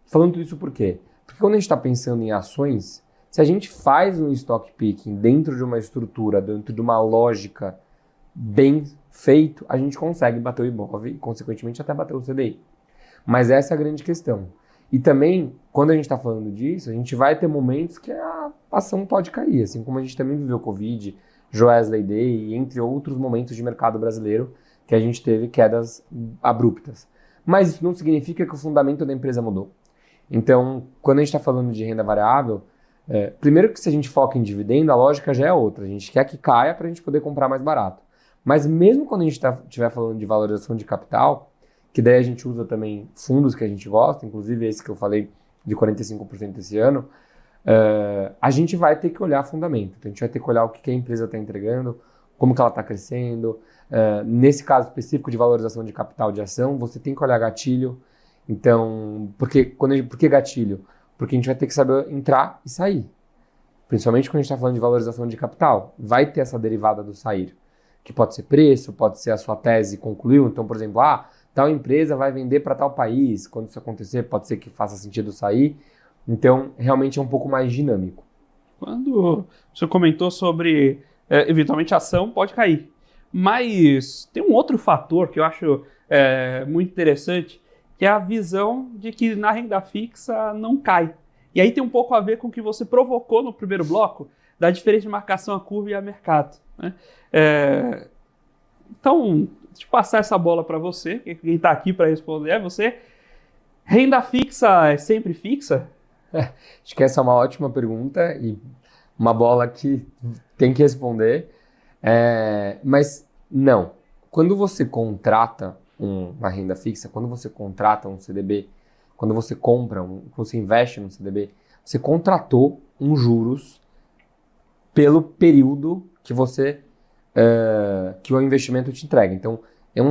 falando tudo isso por quê? Porque quando a gente está pensando em ações, se a gente faz um stock picking dentro de uma estrutura, dentro de uma lógica bem feito, a gente consegue bater o Ibov e, consequentemente, até bater o CDI. Mas essa é a grande questão. E também, quando a gente está falando disso, a gente vai ter momentos que a ação pode cair, assim como a gente também viveu Covid, Joesley Day, entre outros momentos de mercado brasileiro que a gente teve quedas abruptas. Mas isso não significa que o fundamento da empresa mudou. Então, quando a gente está falando de renda variável, primeiro que se a gente foca em dividendo, a lógica já é outra. A gente quer que caia para a gente poder comprar mais barato. Mas mesmo quando a gente estiver falando de valorização de capital, que daí a gente usa também fundos que a gente gosta, inclusive esse que eu falei de 45% esse ano, a gente vai ter que olhar fundamento. Então, a gente vai ter que olhar o que a empresa está entregando, como que ela está crescendo. Nesse caso específico de valorização de capital de ação, você tem que olhar gatilho. Então, por que gatilho? Porque a gente vai ter que saber entrar e sair. Principalmente quando a gente está falando de valorização de capital. Vai ter essa derivada do sair, que pode ser preço, pode ser a sua tese concluiu. Então, por exemplo, tal empresa vai vender para tal país. Quando isso acontecer, pode ser que faça sentido sair. Então, realmente é um pouco mais dinâmico. Quando você comentou sobre, eventualmente, a ação pode cair. Mas tem um outro fator que eu acho muito interessante, que é a visão de que na renda fixa não cai. E aí tem um pouco a ver com o que você provocou no primeiro bloco, da diferença de marcação a curva e a mercado, né? Então, deixa eu passar essa bola para você, quem está aqui para responder é você. Renda fixa é sempre fixa? Acho que essa é uma ótima pergunta e uma bola que tem que responder. Mas não. Quando você contrata uma renda fixa, quando você contrata um CDB, quando você você investe no CDB, você contratou juros pelo período que o investimento te entrega. Então,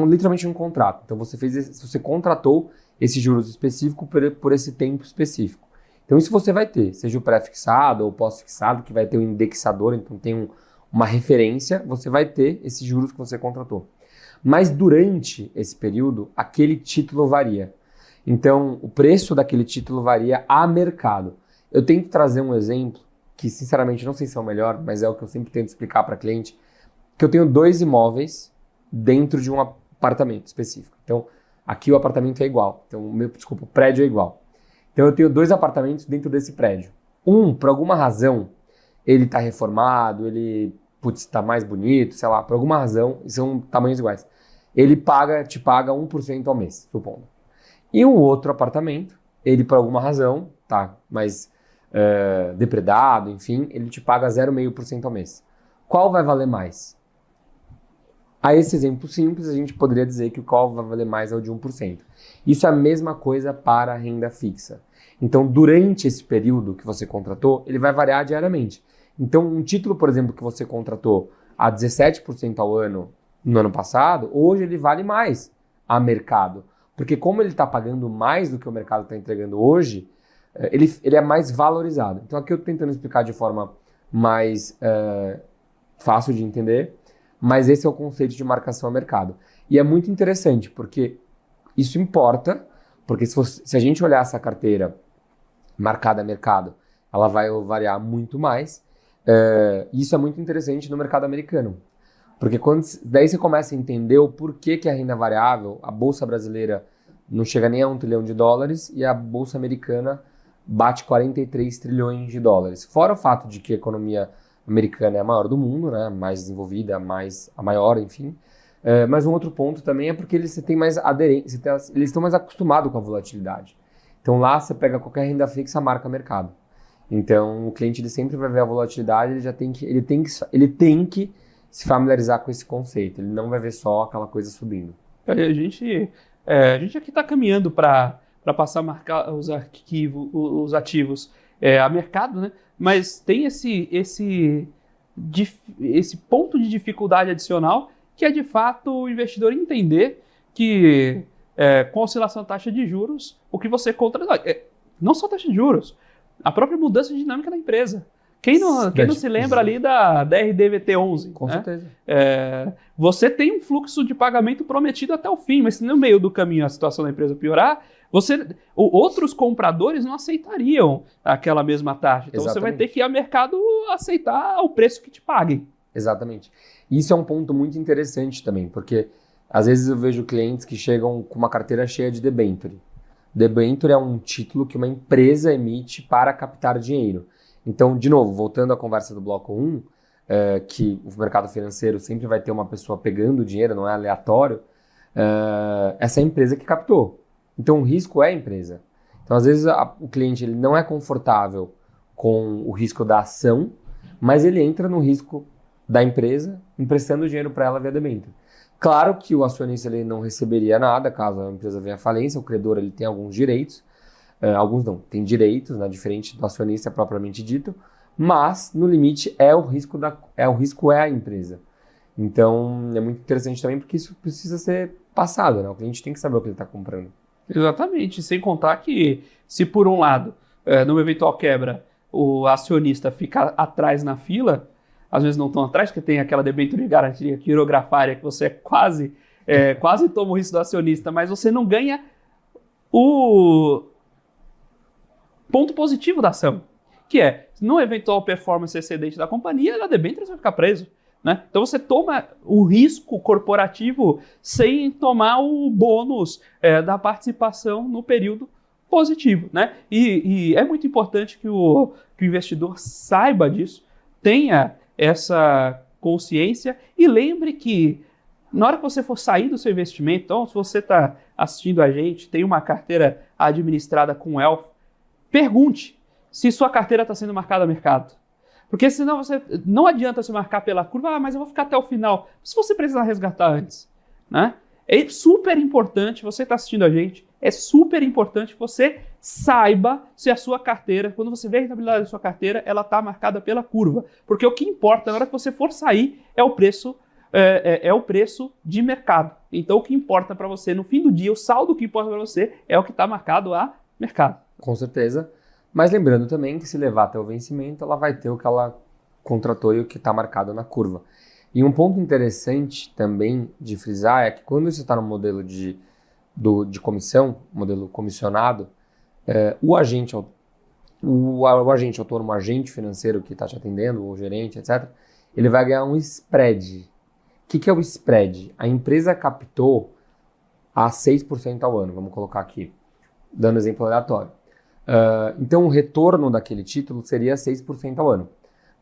literalmente um contrato. Então, você contratou esse juros específico por esse tempo específico. Então, isso você vai ter, seja o pré-fixado ou pós-fixado, que vai ter um indexador, então tem uma referência, você vai ter esses juros que você contratou. Mas durante esse período, aquele título varia. Então, o preço daquele título varia a mercado. Eu tento trazer um exemplo, que sinceramente não sei se é o melhor, mas é o que eu sempre tento explicar para cliente, que eu tenho 2 imóveis dentro de um apartamento específico. Então, aqui o apartamento é igual. Então, o prédio é igual. Então, eu tenho 2 apartamentos dentro desse prédio. Por alguma razão, ele está reformado, ele está mais bonito, sei lá, por alguma razão, e são tamanhos iguais. Ele te paga 1% ao mês, supondo. E um outro apartamento, ele por alguma razão, tá mais depredado, enfim, ele te paga 0,5% ao mês. Qual vai valer mais? A esse exemplo simples, a gente poderia dizer que o qual vai valer mais é o de 1%. Isso é a mesma coisa para a renda fixa. Então, durante esse período que você contratou, ele vai variar diariamente. Então, um título, por exemplo, que você contratou a 17% ao ano no ano passado, hoje ele vale mais a mercado. Porque como ele está pagando mais do que o mercado está entregando hoje, ele é mais valorizado. Então, aqui eu estou tentando explicar de forma mais fácil de entender, mas esse é o conceito de marcação a mercado. E é muito interessante, porque isso importa, porque se a gente olhar essa carteira marcada a mercado, ela vai variar muito mais. Isso é muito interessante no mercado americano. Porque daí você começa a entender o porquê que a renda variável, a Bolsa brasileira não chega nem a $1 trilhão e a Bolsa americana bate 43 trilhões de dólares. Fora o fato de que a economia americana é a maior do mundo, né? Mais desenvolvida, a maior, enfim. Mas um outro ponto também é porque eles têm mais aderência, eles estão mais acostumados com a volatilidade. Então lá você pega qualquer renda fixa, marca mercado. Então o cliente ele sempre vai ver a volatilidade, ele tem que se familiarizar com esse conceito. Ele não vai ver só aquela coisa subindo. A gente aqui está caminhando para passar a marcar os ativos a mercado, né? Mas tem esse ponto de dificuldade adicional, que é de fato o investidor entender que com a oscilação da taxa de juros, o que você contrata, não só a taxa de juros, a própria mudança de dinâmica da empresa. Quem não se lembra ali da RDVT11? Com certeza. Você tem um fluxo de pagamento prometido até o fim, mas se no meio do caminho a situação da empresa piorar, outros compradores não aceitariam aquela mesma taxa. Então Exatamente. Você vai ter que ir ao mercado aceitar o preço que te paguem. Exatamente. Isso é um ponto muito interessante também, porque às vezes eu vejo clientes que chegam com uma carteira cheia de debenture. Debenture é um título que uma empresa emite para captar dinheiro. Então, de novo, voltando à conversa do bloco 1, que o mercado financeiro sempre vai ter uma pessoa pegando dinheiro, não é aleatório, essa é a empresa que captou. Então, o risco é a empresa. Então, às vezes, o cliente ele não é confortável com o risco da ação, mas ele entra no risco da empresa, emprestando dinheiro para ela via debênture. Claro que o acionista ele não receberia nada caso a empresa venha à falência, o credor ele tem alguns direitos, alguns não, tem direitos, né, diferente do acionista propriamente dito, mas no limite o risco é a empresa. Então é muito interessante também porque isso precisa ser passado, né? O cliente tem que saber o que ele está comprando. Exatamente, sem contar que se por um lado, numa eventual quebra, o acionista fica atrás na fila, às vezes não tão atrás, porque tem aquela debênture de garantia quirografária que você quase toma o risco do acionista, mas você não ganha o ponto positivo da ação, que é, no eventual performance excedente da companhia, a debênture vai ficar preso. Né? Então você toma o risco corporativo sem tomar o bônus da participação no período positivo. Né? E é muito importante que o investidor saiba disso, tenha essa consciência e lembre que na hora que você for sair do seu investimento, então se você está assistindo a gente, tem uma carteira administrada com Elf, pergunte se sua carteira está sendo marcada a mercado. Porque senão não adianta se marcar pela curva, mas eu vou ficar até o final. Se você precisar resgatar antes, né? É super importante, você está assistindo a gente, é super importante que você saiba se a sua carteira, quando você vê a rentabilidade da sua carteira, ela está marcada pela curva. Porque o que importa na hora que você for sair é o preço, o preço de mercado. Então o que importa para você, no fim do dia, o saldo que importa para você é o que está marcado a mercado. Com certeza. Mas lembrando também que se levar até o vencimento, ela vai ter o que ela contratou e o que está marcado na curva. E um ponto interessante também de frisar é que quando você está no modelo de comissão, modelo comissionado, o agente autônomo, o agente financeiro que está te atendendo, o gerente, etc., ele vai ganhar um spread. O que é o spread? A empresa captou a 6% ao ano, vamos colocar aqui, dando exemplo aleatório. Então, o retorno daquele título seria 6% ao ano.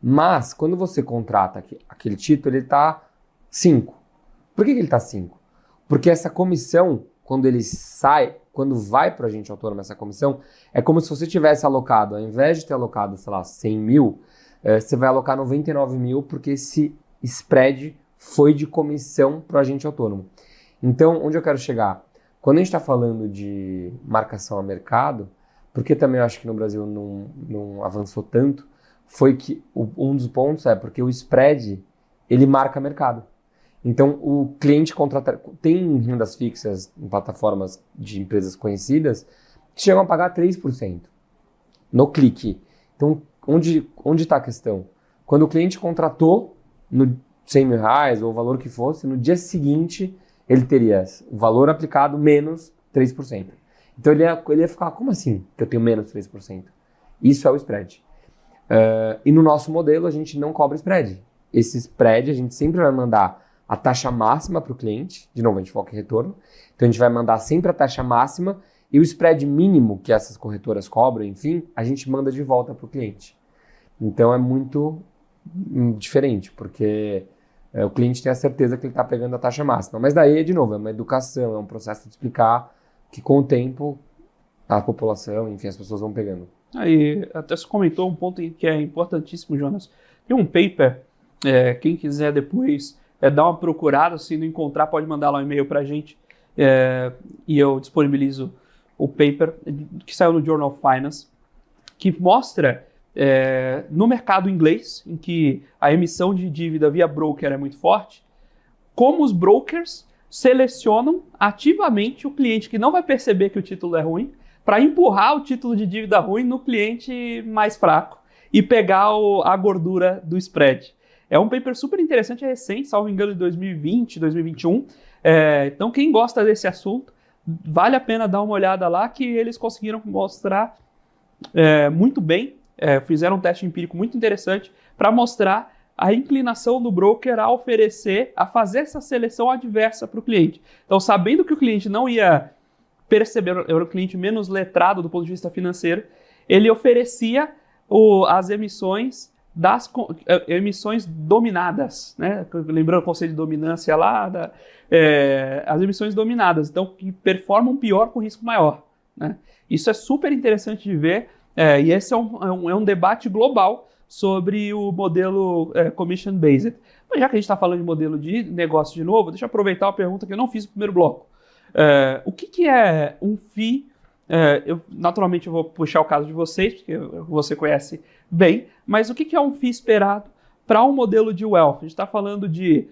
Mas, quando você contrata aquele título, ele está 5%. Por que ele está 5%? Porque essa comissão, quando ele sai, quando vai para o agente autônomo essa comissão, é como se você tivesse alocado, ao invés de ter alocado, sei lá, 100 mil, você vai alocar 99 mil, porque esse spread foi de comissão para o agente autônomo. Então, onde eu quero chegar? Quando a gente está falando de marcação a mercado, porque também eu acho que no Brasil não avançou tanto, foi que um dos pontos é porque o spread, ele marca mercado. Então, o cliente contrata... Tem rendas fixas em plataformas de empresas conhecidas que chegam a pagar 3% no clique. Então, onde está a questão? Quando o cliente contratou no 100 mil reais ou o valor que fosse, no dia seguinte ele teria o valor aplicado menos 3%. Então ele ia ficar, como assim que eu tenho menos 3%? Isso é o spread. E no nosso modelo a gente não cobra spread. Esse spread a gente sempre vai mandar a taxa máxima para o cliente, de novo a gente foca em retorno, então a gente vai mandar sempre a taxa máxima e o spread mínimo que essas corretoras cobram, enfim, a gente manda de volta para o cliente. Então é muito diferente, porque o cliente tem a certeza que ele está pegando a taxa máxima. Mas daí, de novo, é uma educação, é um processo de explicar que com o tempo a população, enfim, as pessoas vão pegando. Aí, até você comentou um ponto que é importantíssimo, Jonas. Tem um paper, quem quiser depois dar uma procurada, se não encontrar, pode mandar lá um e-mail para a gente e eu disponibilizo o paper que saiu no Journal of Finance, que mostra no mercado inglês, em que a emissão de dívida via broker é muito forte, como os brokers selecionam ativamente o cliente que não vai perceber que o título é ruim para empurrar o título de dívida ruim no cliente mais fraco e pegar a gordura do spread. É um paper super interessante, é recente, salvo engano, de 2020, 2021. Então, quem gosta desse assunto, vale a pena dar uma olhada lá, que eles conseguiram mostrar muito bem, fizeram um teste empírico muito interessante para mostrar a inclinação do broker a fazer essa seleção adversa para o cliente. Então, sabendo que o cliente não ia perceber, era um cliente menos letrado do ponto de vista financeiro, ele oferecia as emissões das emissões dominadas, né? Lembrando o conceito de dominância lá, as emissões dominadas, então que performam pior com risco maior, né? Isso é super interessante de ver, e esse é um debate global sobre o modelo commission-based. Mas já que a gente está falando de modelo de negócio de novo, deixa eu aproveitar uma pergunta que eu não fiz no primeiro bloco. O que é um FII? Naturalmente eu vou puxar o caso de vocês, porque você conhece bem, mas o que é um FII esperado para um modelo de wealth? A gente está falando de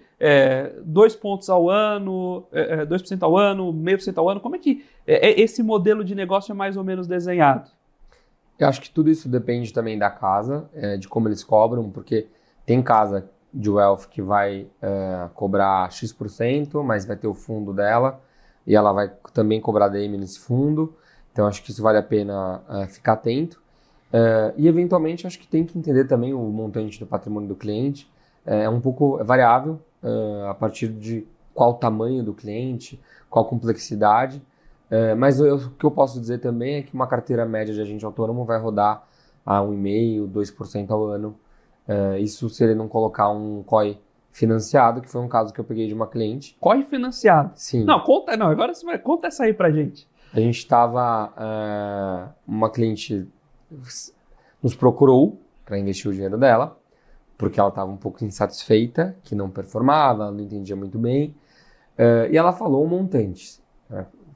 2 pontos ao ano, 2% ao ano, 0,5% ao ano. Como é que esse modelo de negócio é mais ou menos desenhado? Eu acho que tudo isso depende também da casa, de como eles cobram, porque tem casa de wealth que vai cobrar X%, mas vai ter o fundo dela, e ela vai também cobrar DM nesse fundo. Então, acho que isso vale a pena ficar atento. E, eventualmente, acho que tem que entender também o montante do patrimônio do cliente. É um pouco variável a partir de qual tamanho do cliente, qual complexidade. Mas o que eu posso dizer também é que uma carteira média de agente autônomo vai rodar a 1,5%, 2% ao ano. Isso se ele não colocar um COI financiado, que foi um caso que eu peguei de uma cliente. COI financiado? Sim. Agora você conta essa aí pra gente. A gente estava... uma cliente nos procurou para investir o dinheiro dela, porque ela estava um pouco insatisfeita, que não performava, não entendia muito bem. E ela falou um montante.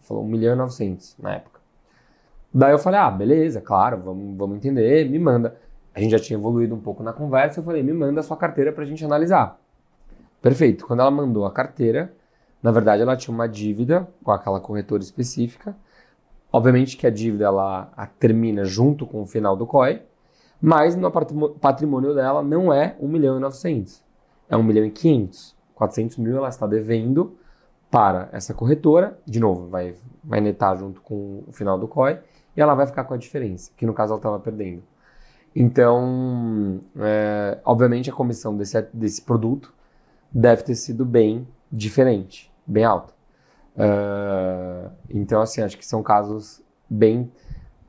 Falou 1.900.000 na época. Daí eu falei, beleza, claro, vamos entender, me manda. A gente já tinha evoluído um pouco na conversa, eu falei, me manda a sua carteira pra gente analisar. Perfeito. Quando ela mandou a carteira, na verdade ela tinha uma dívida com aquela corretora específica. Obviamente que a dívida ela termina junto com o final do COI, mas no patrimônio dela não é 1.900.000, é 1.500.000. 400.000 ela está devendo para essa corretora, de novo, vai netar junto com o final do COI, e ela vai ficar com a diferença, que no caso ela estava perdendo. Então, obviamente a comissão desse produto deve ter sido bem diferente, bem alta. Então, assim, acho que são casos bem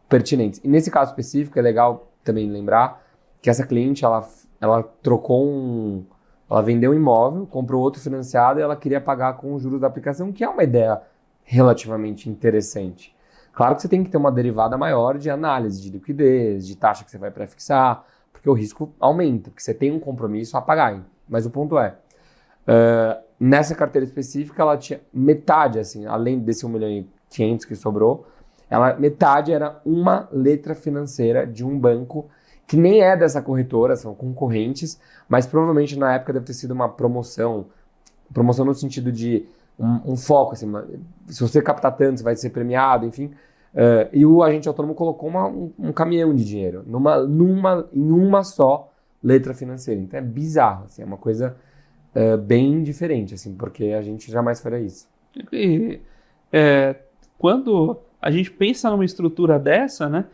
pertinentes. E nesse caso específico, é legal também lembrar que essa cliente, ela trocou ela vendeu um imóvel, comprou outro financiado e ela queria pagar com os juros da aplicação, que é uma ideia relativamente interessante. Claro que você tem que ter uma derivada maior de análise de liquidez, de taxa que você vai prefixar, porque o risco aumenta, porque você tem um compromisso a pagar. Mas o ponto nessa carteira específica, ela tinha metade, assim, além desse 1.500.000 que sobrou, metade era uma letra financeira de um banco que nem é dessa corretora, são concorrentes, mas provavelmente na época deve ter sido uma promoção no sentido de um foco, assim, se você captar tanto, você vai ser premiado, enfim. E o agente autônomo colocou um caminhão de dinheiro em uma só letra financeira. Então é bizarro, assim, é uma coisa bem diferente, assim, porque a gente jamais faria isso. E, quando a gente pensa numa estrutura dessa, né,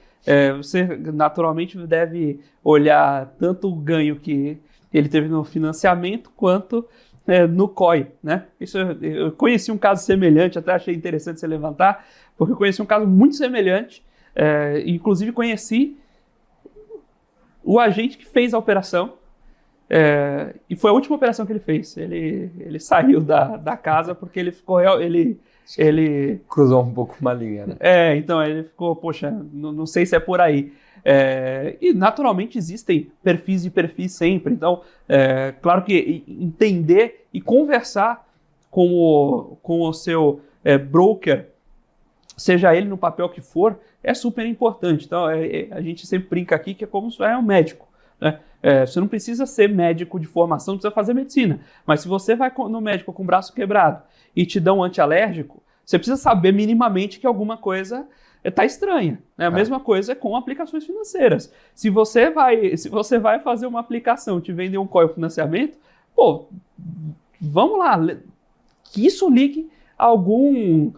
você naturalmente deve olhar tanto o ganho que ele teve no financiamento quanto no COI, né? Eu conheci um caso semelhante, até achei interessante você levantar, porque eu conheci um caso muito semelhante, inclusive conheci o agente que fez a operação, e foi a última operação que ele fez. Ele saiu da casa porque ele ficou... Ele cruzou um pouco uma linha, né? Então ele ficou, poxa, não sei se é por aí. E naturalmente existem perfis e perfis sempre. Então, claro que entender e conversar com o seu broker, seja ele no papel que for, é super importante. Então, a gente sempre brinca aqui que é como se é um médico, né? Você não precisa ser médico de formação, não precisa fazer medicina. Mas se você vai no médico com o braço quebrado e te dá um antialérgico, você precisa saber minimamente que alguma coisa está estranha, né? A mesma coisa com aplicações financeiras. Se você vai fazer uma aplicação, te vender um COI financiamento, vamos lá, que isso ligue algum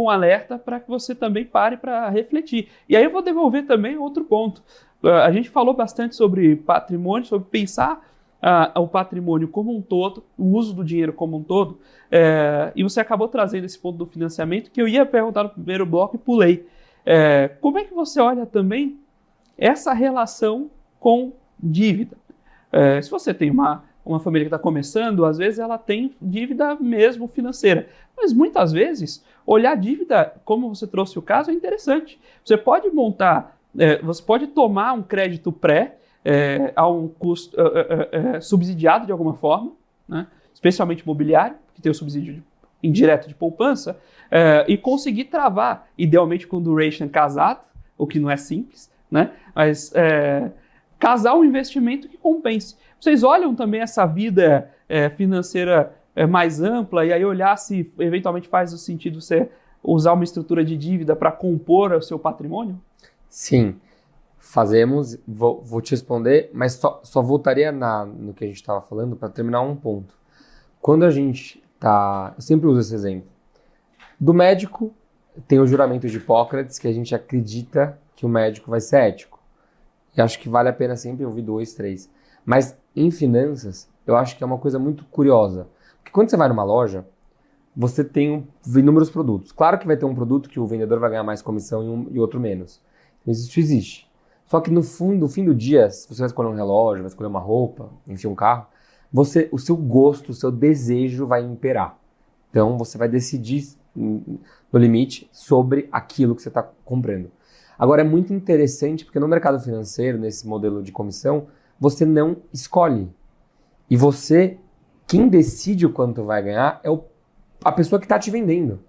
alerta para que você também pare para refletir. E aí eu vou devolver também outro ponto. A gente falou bastante sobre patrimônio, sobre pensar o patrimônio como um todo, o uso do dinheiro como um todo, e você acabou trazendo esse ponto do financiamento, que eu ia perguntar no primeiro bloco e pulei. Como é que você olha também essa relação com dívida. Se você tem uma família que está começando, às vezes ela tem dívida mesmo financeira. Mas muitas vezes, olhar a dívida, como você trouxe o caso, é interessante. Você pode você pode tomar um crédito pré a um custo subsidiado de alguma forma, né? Especialmente imobiliário, que tem o subsídio indireto de poupança, e conseguir travar, idealmente com duration casado, o que não é simples, né? Mas casar um investimento que compense. Vocês olham também essa vida financeira mais ampla e aí olhar se eventualmente faz o sentido você usar uma estrutura de dívida para compor o seu patrimônio? Sim, fazemos. Vou te responder, mas só voltaria no que a gente estava falando para terminar um ponto. Quando a gente eu sempre uso esse exemplo. Do médico, tem o juramento de Hipócrates, que a gente acredita que o médico vai ser ético. E acho que vale a pena sempre ouvir 2, 3. Mas em finanças, eu acho que é uma coisa muito curiosa. Porque quando você vai numa loja, você tem inúmeros produtos. Claro que vai ter um produto que o vendedor vai ganhar mais comissão e outro menos. Isso existe. Só que no fim do dia, se você vai escolher um relógio, vai escolher uma roupa, enfim, um carro, o seu gosto, o seu desejo vai imperar. Então, você vai decidir, no limite, sobre aquilo que você está comprando. Agora, é muito interessante, porque no mercado financeiro, nesse modelo de comissão, você não escolhe. E quem decide o quanto vai ganhar é a pessoa que está te vendendo.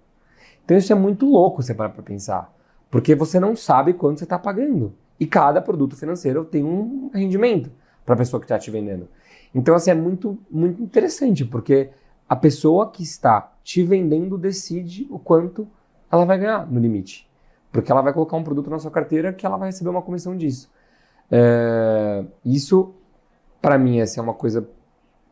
Então, isso é muito louco, você parar para pensar. Porque você não sabe quanto você está pagando. E cada produto financeiro tem um rendimento para a pessoa que está te vendendo. Então, assim, é muito, muito interessante, porque a pessoa que está te vendendo decide o quanto ela vai ganhar no limite. Porque ela vai colocar um produto na sua carteira que ela vai receber uma comissão disso. Isso, para mim, é uma coisa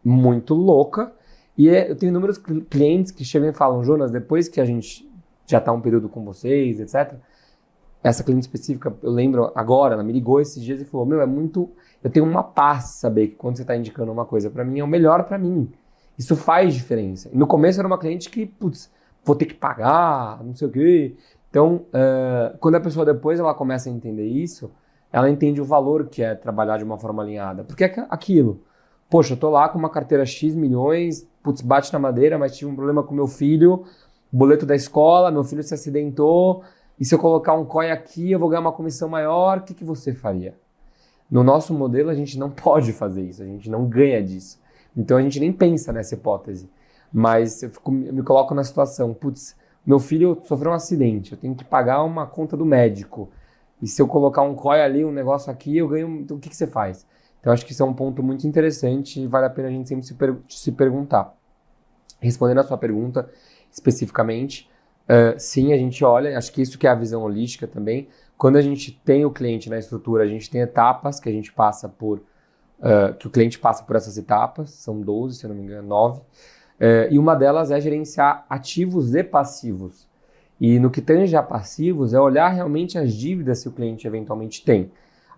muito louca. E eu tenho inúmeros clientes que chegam e falam, Jonas, depois que a gente já está um período com vocês, etc., essa cliente específica, eu lembro agora, ela me ligou esses dias e falou, eu tenho uma paz de saber que quando você está indicando uma coisa para mim, é o melhor para mim. Isso faz diferença. E no começo era uma cliente que, vou ter que pagar, não sei o quê. Então, quando a pessoa depois ela começa a entender isso, ela entende o valor que é trabalhar de uma forma alinhada. Porque é aquilo. Poxa, eu tô lá com uma carteira X milhões, bate na madeira, mas tive um problema com meu filho, boleto da escola, meu filho se acidentou, e se eu colocar um COI aqui, eu vou ganhar uma comissão maior, o que você faria? No nosso modelo, a gente não pode fazer isso, a gente não ganha disso. Então, a gente nem pensa nessa hipótese. Mas eu me coloco na situação, meu filho sofreu um acidente, eu tenho que pagar uma conta do médico. E se eu colocar um COI ali, um negócio aqui, eu ganho... Então, o que você faz? Então, acho que isso é um ponto muito interessante e vale a pena a gente sempre se perguntar. Respondendo a sua pergunta especificamente, sim, a gente olha, acho que isso que é a visão holística também. Quando a gente tem o cliente na estrutura, a gente tem etapas que a gente passa que o cliente passa por essas etapas, são 12, se eu não me engano, 9. E uma delas é gerenciar ativos e passivos. E no que tange a passivos, é olhar realmente as dívidas que o cliente eventualmente tem.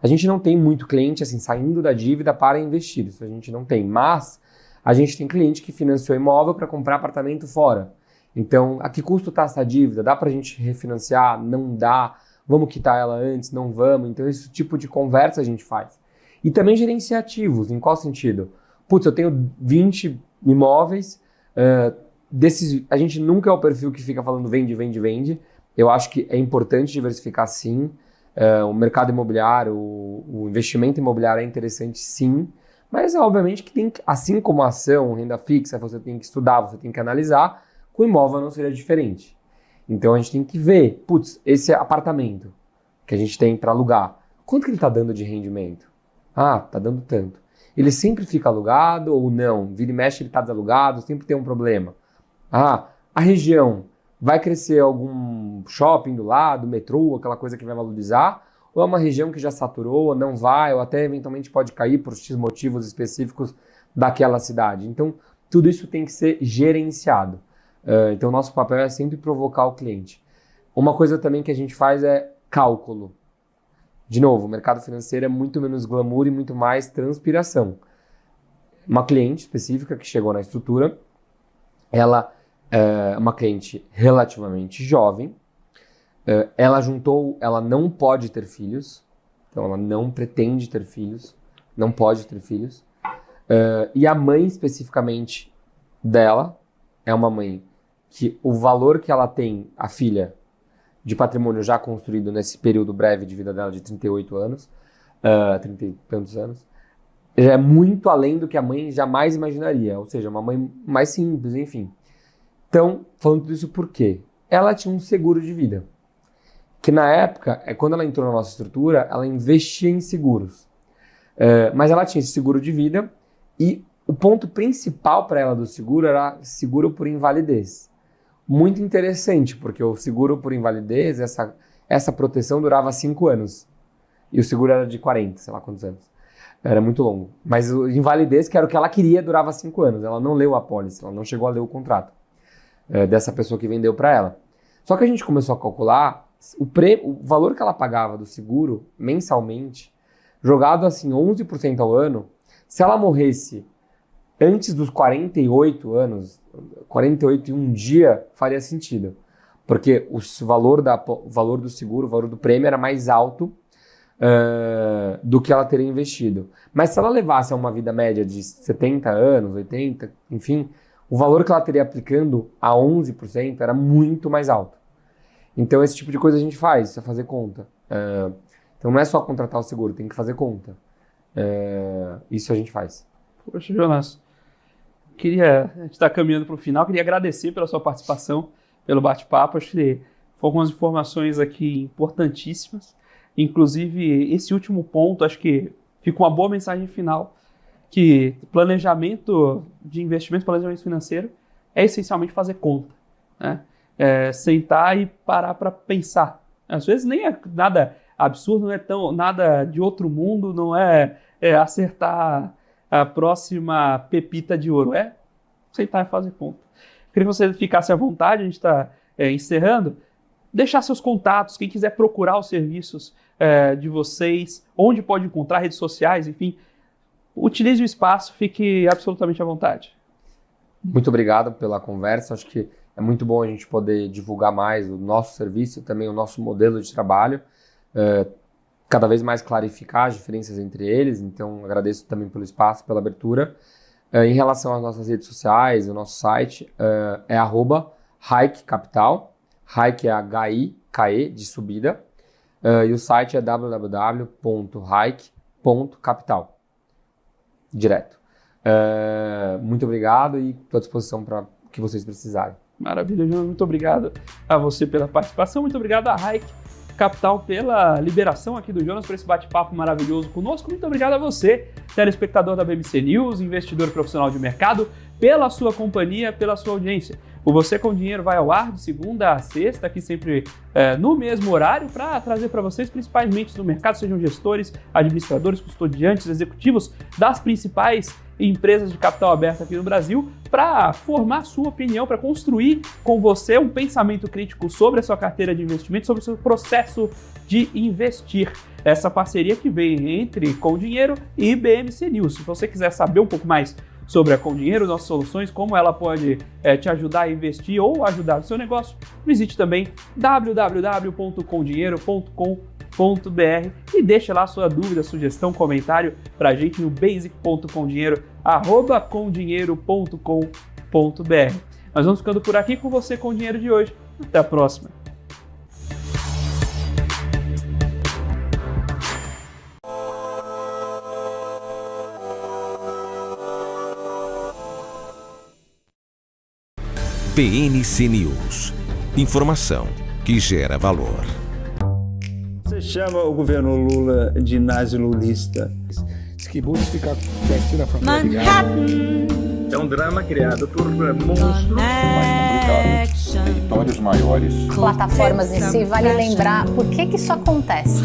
A gente não tem muito cliente assim, saindo da dívida para investir, isso a gente não tem. Mas a gente tem cliente que financiou imóvel para comprar apartamento fora. Então, a que custo está essa dívida? Dá para a gente refinanciar? Não dá? Vamos quitar ela antes? Não vamos? Então, esse tipo de conversa a gente faz. E também gerenciar ativos. Em qual sentido? Eu tenho 20 imóveis, a gente nunca é o perfil que fica falando vende, vende, vende. Eu acho que é importante diversificar sim. O mercado imobiliário, o investimento imobiliário é interessante sim, mas obviamente que assim como a ação, renda fixa, você tem que estudar, você tem que analisar, com o imóvel não seria diferente. Então a gente tem que ver, esse apartamento que a gente tem para alugar, quanto que ele está dando de rendimento? Está dando tanto. Ele sempre fica alugado ou não? Vira e mexe, ele está desalugado, sempre tem um problema. A região, vai crescer algum shopping do lado, metrô, aquela coisa que vai valorizar? Ou é uma região que já saturou, ou não vai, ou até eventualmente pode cair por X motivos específicos daquela cidade? Então, tudo isso tem que ser gerenciado. Então, nosso papel é sempre provocar o cliente. Uma coisa também que a gente faz é cálculo. De novo, o mercado financeiro é muito menos glamour e muito mais transpiração. Uma cliente específica que chegou na estrutura, ela é uma cliente relativamente jovem, ela não pode ter filhos, então ela não pretende ter filhos, não pode ter filhos. E a mãe, especificamente, dela, é uma mãe que o valor que ela tem, a filha, de patrimônio já construído nesse período breve de vida dela, de 38 anos, 30 e tantos anos, já é muito além do que a mãe jamais imaginaria. Ou seja, uma mãe mais simples, enfim. Então, falando tudo isso por quê? Ela tinha um seguro de vida. Que na época, quando ela entrou na nossa estrutura, ela investia em seguros. Mas ela tinha esse seguro de vida e o ponto principal para ela do seguro era seguro por invalidez. Muito interessante, porque o seguro por invalidez, essa proteção durava 5 anos. E o seguro era de 40, sei lá quantos anos. Era muito longo. Mas o invalidez, que era o que ela queria, durava 5 anos. Ela não leu a apólice, ela não chegou a ler o contrato dessa pessoa que vendeu para ela. Só que a gente começou a calcular o valor que ela pagava do seguro mensalmente, jogado assim 11% ao ano. Se ela morresse antes dos 48 anos, 48 e um dia, faria sentido. Porque o valor do seguro, o valor do prêmio era mais alto do que ela teria investido. Mas se ela levasse a uma vida média de 70 anos, 80, enfim, o valor que ela teria aplicando a 11% era muito mais alto. Então esse tipo de coisa a gente faz, isso é fazer conta. Então não é só contratar o seguro, tem que fazer conta. Isso a gente faz. Poxa, Jonas, a gente está caminhando para o final, queria agradecer pela sua participação, pelo bate-papo. Acho que foram algumas informações aqui importantíssimas. Inclusive, esse último ponto, acho que fica uma boa mensagem final, que planejamento de investimento, planejamento financeiro, é essencialmente fazer conta, né? Sentar e parar para pensar. Às vezes nem é nada absurdo, não é nada de outro mundo, não é acertar a próxima pepita de ouro, é sentar e fazer conta. Queria que você ficasse à vontade, a gente está encerrando, deixar seus contatos, quem quiser procurar os serviços de vocês, onde pode encontrar, redes sociais, enfim, utilize o espaço, fique absolutamente à vontade. Muito obrigado pela conversa, acho que é muito bom a gente poder divulgar mais o nosso serviço, também o nosso modelo de trabalho, cada vez mais clarificar as diferenças entre eles, então agradeço também pelo espaço, pela abertura. Em relação às nossas redes sociais, o nosso site é @Hike Capital, Hike é H-I-K-E, de subida, e o site é www.hike.capital, direto. Muito obrigado e estou à disposição para o que vocês precisarem. Maravilha, Jonas, muito obrigado a você pela participação, muito obrigado a Hike Capital pela liberação aqui do Jonas, por esse bate-papo maravilhoso conosco. Muito obrigado a você, telespectador da BMC News, investidor profissional de mercado, pela sua companhia, pela sua audiência. O Você com Dinheiro vai ao ar de segunda a sexta, aqui sempre no mesmo horário, para trazer para vocês principais mentes do mercado, sejam gestores, administradores, custodiantes, executivos das principais empresas de capital aberto aqui no Brasil, para formar sua opinião, para construir com você um pensamento crítico sobre a sua carteira de investimento, sobre o seu processo de investir. Essa parceria que vem entre Com Dinheiro e BMC News. Se você quiser saber um pouco mais sobre a Com Dinheiro, nossas soluções, como ela pode te ajudar a investir ou ajudar no seu negócio, visite também www.comdinheiro.com.br e deixa lá sua dúvida, sugestão, comentário pra gente no basic.comdinheiro@comdinheiro.com.br. Nós vamos ficando por aqui com Você com Dinheiro de hoje. Até a próxima. BNC News. Informação que gera valor. Você chama o governo Lula de nazi-lulista. Que busca ficar quietinho na família. É um drama criado por monstros. Mais complicado. Territórios maiores. Plataformas em si, vale lembrar por que isso acontece.